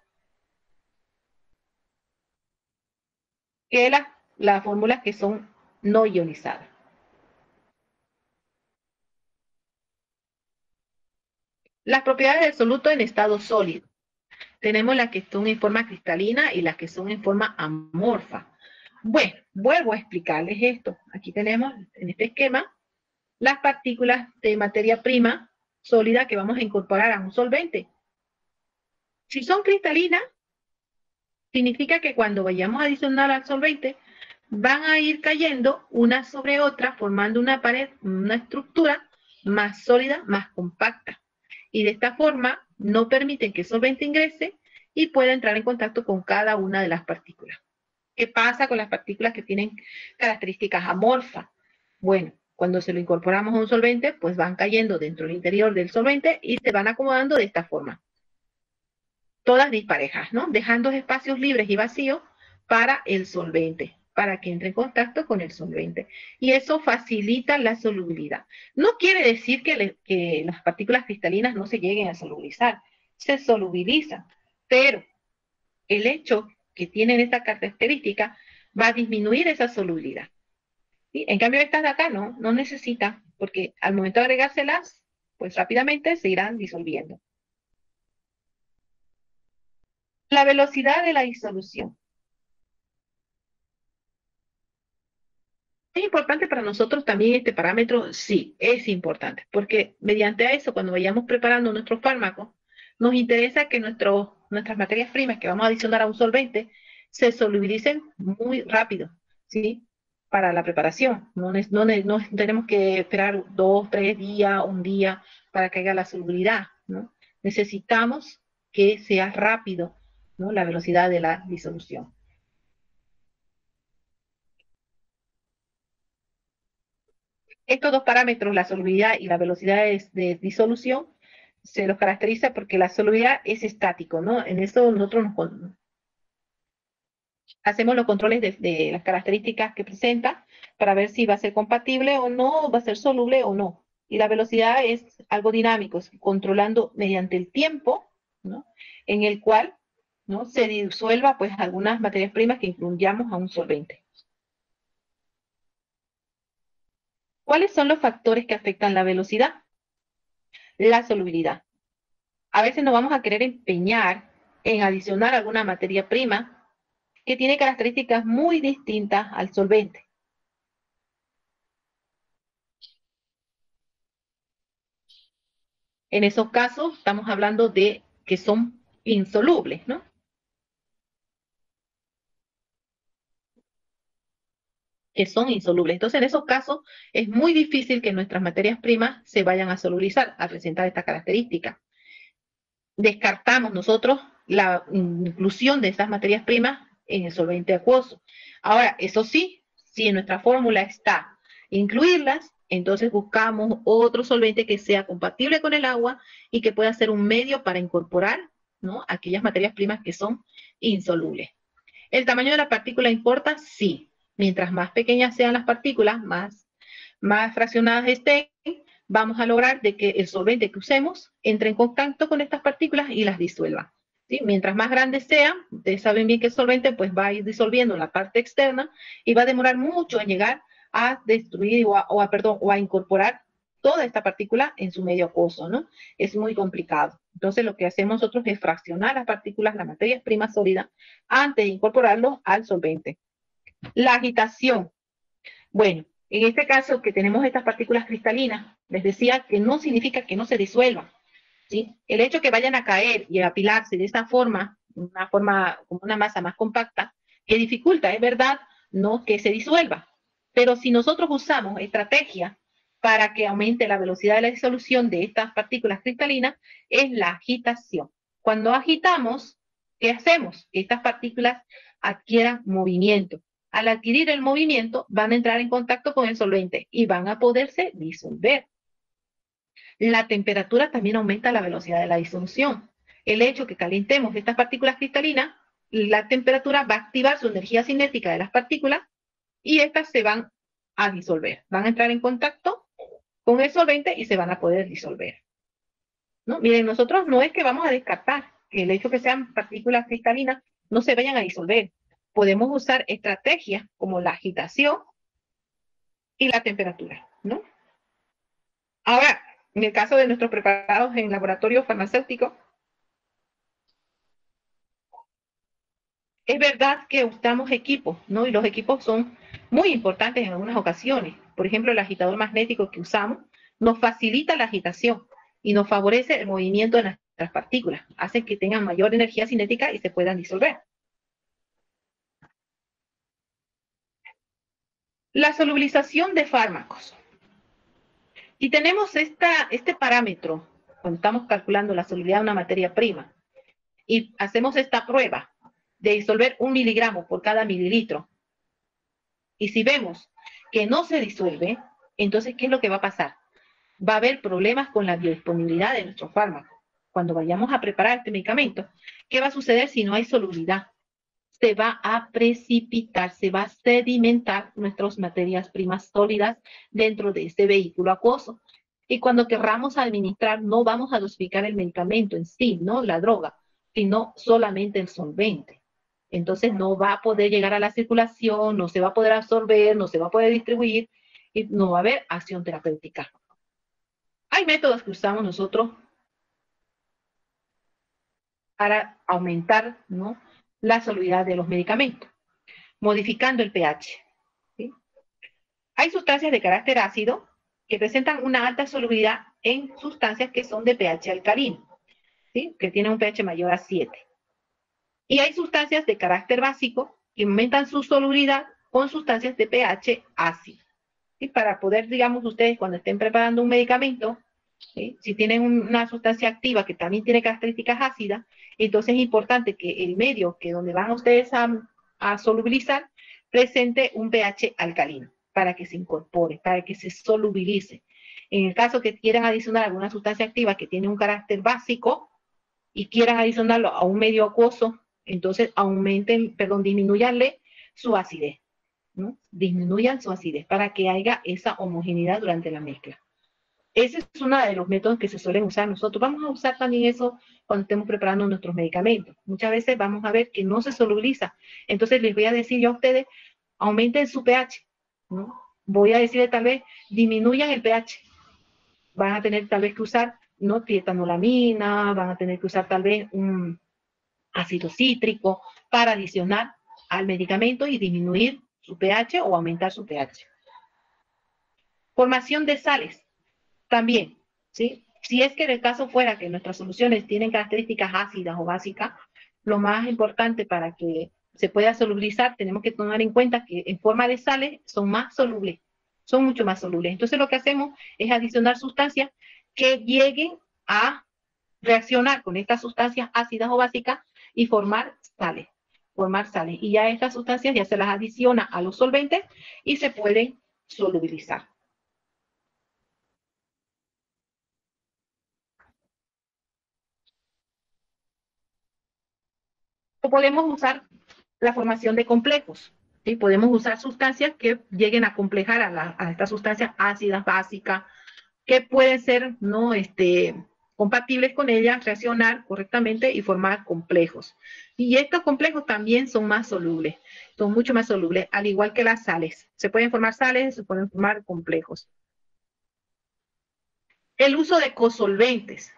que las fórmulas que son no ionizadas. Las propiedades del soluto en estado sólido. Tenemos las que son en forma cristalina y las que son en forma amorfa. Bueno, vuelvo a explicarles esto. Aquí tenemos en este esquema las partículas de materia prima sólida que vamos a incorporar a un solvente. Si son cristalinas, significa que cuando vayamos a adicionar al solvente, van a ir cayendo una sobre otra, formando una pared, una estructura más sólida, más compacta. Y de esta forma no permiten que el solvente ingrese y pueda entrar en contacto con cada una de las partículas. ¿Qué pasa con las partículas que tienen características amorfas? Bueno, cuando se lo incorporamos a un solvente, pues van cayendo dentro del interior del solvente y se van acomodando de esta forma. Todas disparejas, ¿no? Dejando espacios libres y vacíos para el solvente, para que entre en contacto con el solvente. Y eso facilita la solubilidad. No quiere decir que las partículas cristalinas no se lleguen a solubilizar, se solubilizan, pero el hecho que tienen esta característica va a disminuir esa solubilidad. ¿Sí? En cambio, estas de acá no necesitan, porque al momento de agregárselas, pues rápidamente se irán disolviendo. La velocidad de la disolución. ¿Es importante para nosotros también este parámetro? Sí, es importante, porque mediante eso, cuando vayamos preparando nuestros fármacos, nos interesa que nuestras materias primas que vamos a adicionar a un solvente se solubilicen muy rápido, ¿sí? Para la preparación. No tenemos que esperar 2, 3 días, un día para que haya la solubilidad, ¿no? Necesitamos que sea rápido, ¿no? La velocidad de la disolución. Estos dos parámetros, la solubilidad y la velocidad de disolución, se los caracteriza porque la solubilidad es estático, ¿no? En eso nosotros hacemos los controles de las características que presenta para ver si va a ser compatible o no, va a ser soluble o no. Y la velocidad es algo dinámico, es controlando mediante el tiempo, ¿no? En el cual, ¿no? Se disuelva pues algunas materias primas que incluyamos a un solvente. ¿Cuáles son los factores que afectan la velocidad? La solubilidad. A veces nos vamos a querer empeñar en adicionar alguna materia prima que tiene características muy distintas al solvente. En esos casos estamos hablando de que son insolubles, ¿no? Que son insolubles. Entonces, en esos casos es muy difícil que nuestras materias primas se vayan a solubilizar al presentar esta característica. Descartamos nosotros la inclusión de esas materias primas en el solvente acuoso. Ahora, eso sí, si en nuestra fórmula está incluirlas, entonces buscamos otro solvente que sea compatible con el agua y que pueda ser un medio para incorporar, ¿no? Aquellas materias primas que son insolubles. ¿El tamaño de la partícula importa? Sí. Mientras más pequeñas sean las partículas, más fraccionadas estén, vamos a lograr de que el solvente que usemos entre en contacto con estas partículas y las disuelva. ¿Sí? Mientras más grandes sean, ustedes saben bien que el solvente pues va a ir disolviendo la parte externa y va a demorar mucho en llegar a destruir o a incorporar toda esta partícula en su medio acuoso, ¿no? Es muy complicado. Entonces lo que hacemos nosotros es fraccionar las partículas, las materias primas sólidas, antes de incorporarlo al solvente. La agitación. Bueno, en este caso que tenemos estas partículas cristalinas, les decía que no significa que no se disuelvan, ¿sí? El hecho que vayan a caer y a apilarse de esta forma, como una masa más compacta, que dificulta, es verdad, no que se disuelva. Pero si nosotros usamos estrategias para que aumente la velocidad de la disolución de estas partículas cristalinas, es la agitación. Cuando agitamos, ¿qué hacemos? Que estas partículas adquieran movimiento. Al adquirir el movimiento, van a entrar en contacto con el solvente y van a poderse disolver. La temperatura también aumenta la velocidad de la disolución. El hecho que calentemos estas partículas cristalinas la temperatura va a activar su energía cinética de las partículas y estas se van a disolver. Van a entrar en contacto con el solvente y se van a poder disolver, ¿no? Miren, nosotros no es que vamos a descartar que el hecho que sean partículas cristalinas no se vayan a disolver. Podemos usar estrategias como la agitación y la temperatura, ¿no? Ahora, en el caso de nuestros preparados en laboratorio farmacéutico, es verdad que usamos equipos, ¿no? Y los equipos son muy importantes en algunas ocasiones. Por ejemplo, el agitador magnético que usamos nos facilita la agitación y nos favorece el movimiento de nuestras partículas, hace que tengan mayor energía cinética y se puedan disolver. La solubilización de fármacos. Si tenemos este parámetro, cuando estamos calculando la solubilidad de una materia prima, y hacemos esta prueba de disolver 1 miligramo por cada mililitro, y si vemos que no se disuelve, entonces, ¿qué es lo que va a pasar? Va a haber problemas con la biodisponibilidad de nuestro fármaco. Cuando vayamos a preparar este medicamento, ¿qué va a suceder si no hay solubilidad? Se va a precipitar, se va a sedimentar nuestras materias primas sólidas dentro de este vehículo acuoso. Y cuando querramos administrar, no vamos a dosificar el medicamento en sí, ¿no? La droga, sino solamente el solvente. Entonces no va a poder llegar a la circulación, no se va a poder absorber, no se va a poder distribuir y no va a haber acción terapéutica. Hay métodos que usamos nosotros para aumentar, ¿no?, la solubilidad de los medicamentos, modificando el pH. ¿Sí? Hay sustancias de carácter ácido que presentan una alta solubilidad en sustancias que son de pH alcalino, ¿sí?, que tienen un pH mayor a 7. Y hay sustancias de carácter básico que aumentan su solubilidad con sustancias de pH ácido. ¿Sí? Para poder, digamos, ustedes cuando estén preparando un medicamento, ¿sí?, si tienen una sustancia activa que también tiene características ácidas, entonces es importante que el medio que donde van ustedes a solubilizar presente un pH alcalino para que se incorpore, para que se solubilice. En el caso que quieran adicionar alguna sustancia activa que tiene un carácter básico y quieran adicionarlo a un medio acuoso, entonces disminuyanle su acidez, ¿no? Disminuyan su acidez para que haya esa homogeneidad durante la mezcla. Ese es uno de los métodos que se suelen usar nosotros. Vamos a usar también eso cuando estemos preparando nuestros medicamentos. Muchas veces vamos a ver que no se solubiliza. Entonces les voy a decir yo a ustedes, aumenten su pH, ¿no? Voy a decirles tal vez, disminuyan el pH. Van a tener tal vez que usar, ¿no?, trietanolamina, van a tener que usar tal vez un ácido cítrico para adicionar al medicamento y disminuir su pH o aumentar su pH. Formación de sales. También, ¿sí? Si es que en el caso fuera que nuestras soluciones tienen características ácidas o básicas, lo más importante para que se pueda solubilizar, tenemos que tomar en cuenta que en forma de sales son más solubles, son mucho más solubles. Entonces lo que hacemos es adicionar sustancias que lleguen a reaccionar con estas sustancias ácidas o básicas y formar sales. Y ya estas sustancias ya se las adiciona a los solventes y se pueden solubilizar. O podemos usar la formación de complejos, ¿sí? Podemos usar sustancias que lleguen a complejar a estas sustancias ácidas, básicas, que pueden ser, ¿no?, compatibles con ellas, reaccionar correctamente y formar complejos. Y estos complejos también son más solubles, son mucho más solubles, al igual que las sales. Se pueden formar sales, se pueden formar complejos. El uso de cosolventes.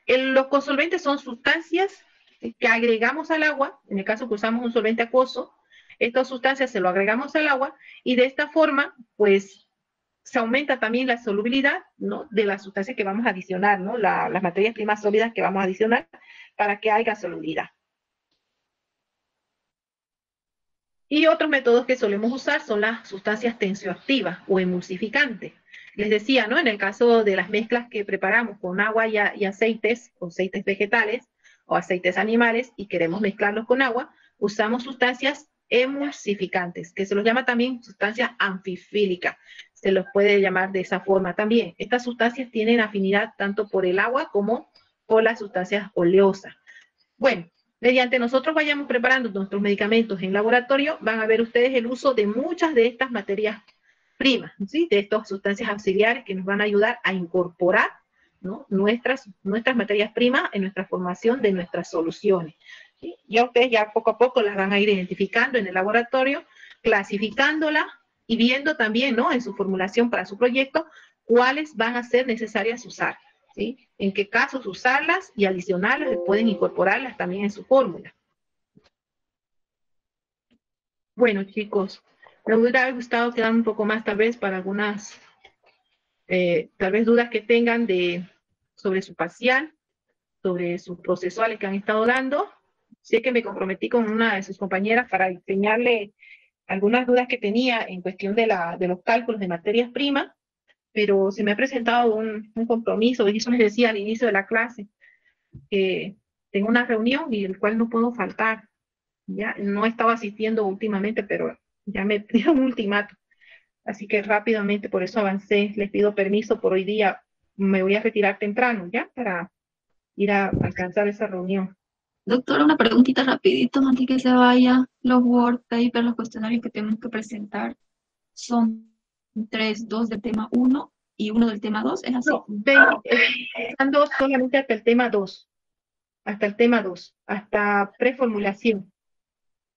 Los cosolventes son sustancias que agregamos al agua, en el caso que usamos un solvente acuoso, estas sustancias se lo agregamos al agua y de esta forma, pues, se aumenta también la solubilidad, ¿no?, de las sustancias que vamos a adicionar, ¿no?, las materias primas sólidas que vamos a adicionar para que haya solubilidad. Y otros métodos que solemos usar son las sustancias tensioactivas o emulsificantes. Les decía, ¿no?, en el caso de las mezclas que preparamos con agua y aceites vegetales o aceites animales y queremos mezclarlos con agua, usamos sustancias emulsificantes, que se los llama también sustancias anfifílicas. Se los puede llamar de esa forma también. Estas sustancias tienen afinidad tanto por el agua como por las sustancias oleosas. Bueno, mediante nosotros vayamos preparando nuestros medicamentos en laboratorio, van a ver ustedes el uso de muchas de estas materias primas, ¿sí? De estas sustancias auxiliares que nos van a ayudar a incorporar, ¿no? nuestras materias primas en nuestra formación de nuestras soluciones. ¿Sí? Ya ustedes ya poco a poco las van a ir identificando en el laboratorio, clasificándolas y viendo también, ¿no? En su formulación para su proyecto, cuáles van a ser necesarias usar, ¿sí? En qué casos usarlas y adicionarlas, pueden incorporarlas también en su fórmula. Bueno, chicos, me hubiera gustado quedar un poco más tal vez para algunas, tal vez dudas que tengan sobre su parcial, sobre sus procesuales que han estado dando. Sé que me comprometí con una de sus compañeras para enseñarle algunas dudas que tenía en cuestión de los cálculos de materias primas, pero se me ha presentado un compromiso, y eso les decía al inicio de la clase, que tengo una reunión y el cual no puedo faltar. Ya no he estado asistiendo últimamente, pero ya me dieron un ultimato. Así que rápidamente, por eso avancé, les pido permiso por hoy día, me voy a retirar temprano, ¿ya? Para ir a alcanzar esa reunión. Doctora, una preguntita rapidito antes que se vaya. Los Word Papers, los cuestionarios que tenemos que presentar son 3, 2 del tema 1 y 1 del tema 2, ¿es así? No, estando solamente hasta el tema 2, hasta preformulación,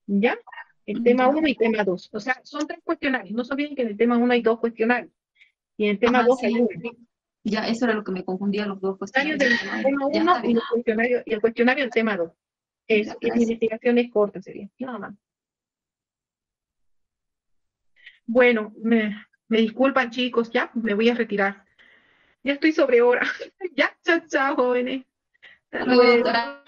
¿ya? El tema 1 y tema 2. O sea, son 3 cuestionarios. No se olviden que en el tema 1 hay 2 cuestionarios. Y en el tema 2 hay 1. Ya, eso era lo que me confundía, los dos Cuestionarios cuestionarios. del tema 1 y el cuestionario del tema 2. Eso, y las investigaciones cortas serían. Nada más. Bueno, me disculpan, chicos, ya me voy a retirar. Ya estoy sobre hora. Ya, chao, chao, jóvenes. Hasta Luego, luego. doctora.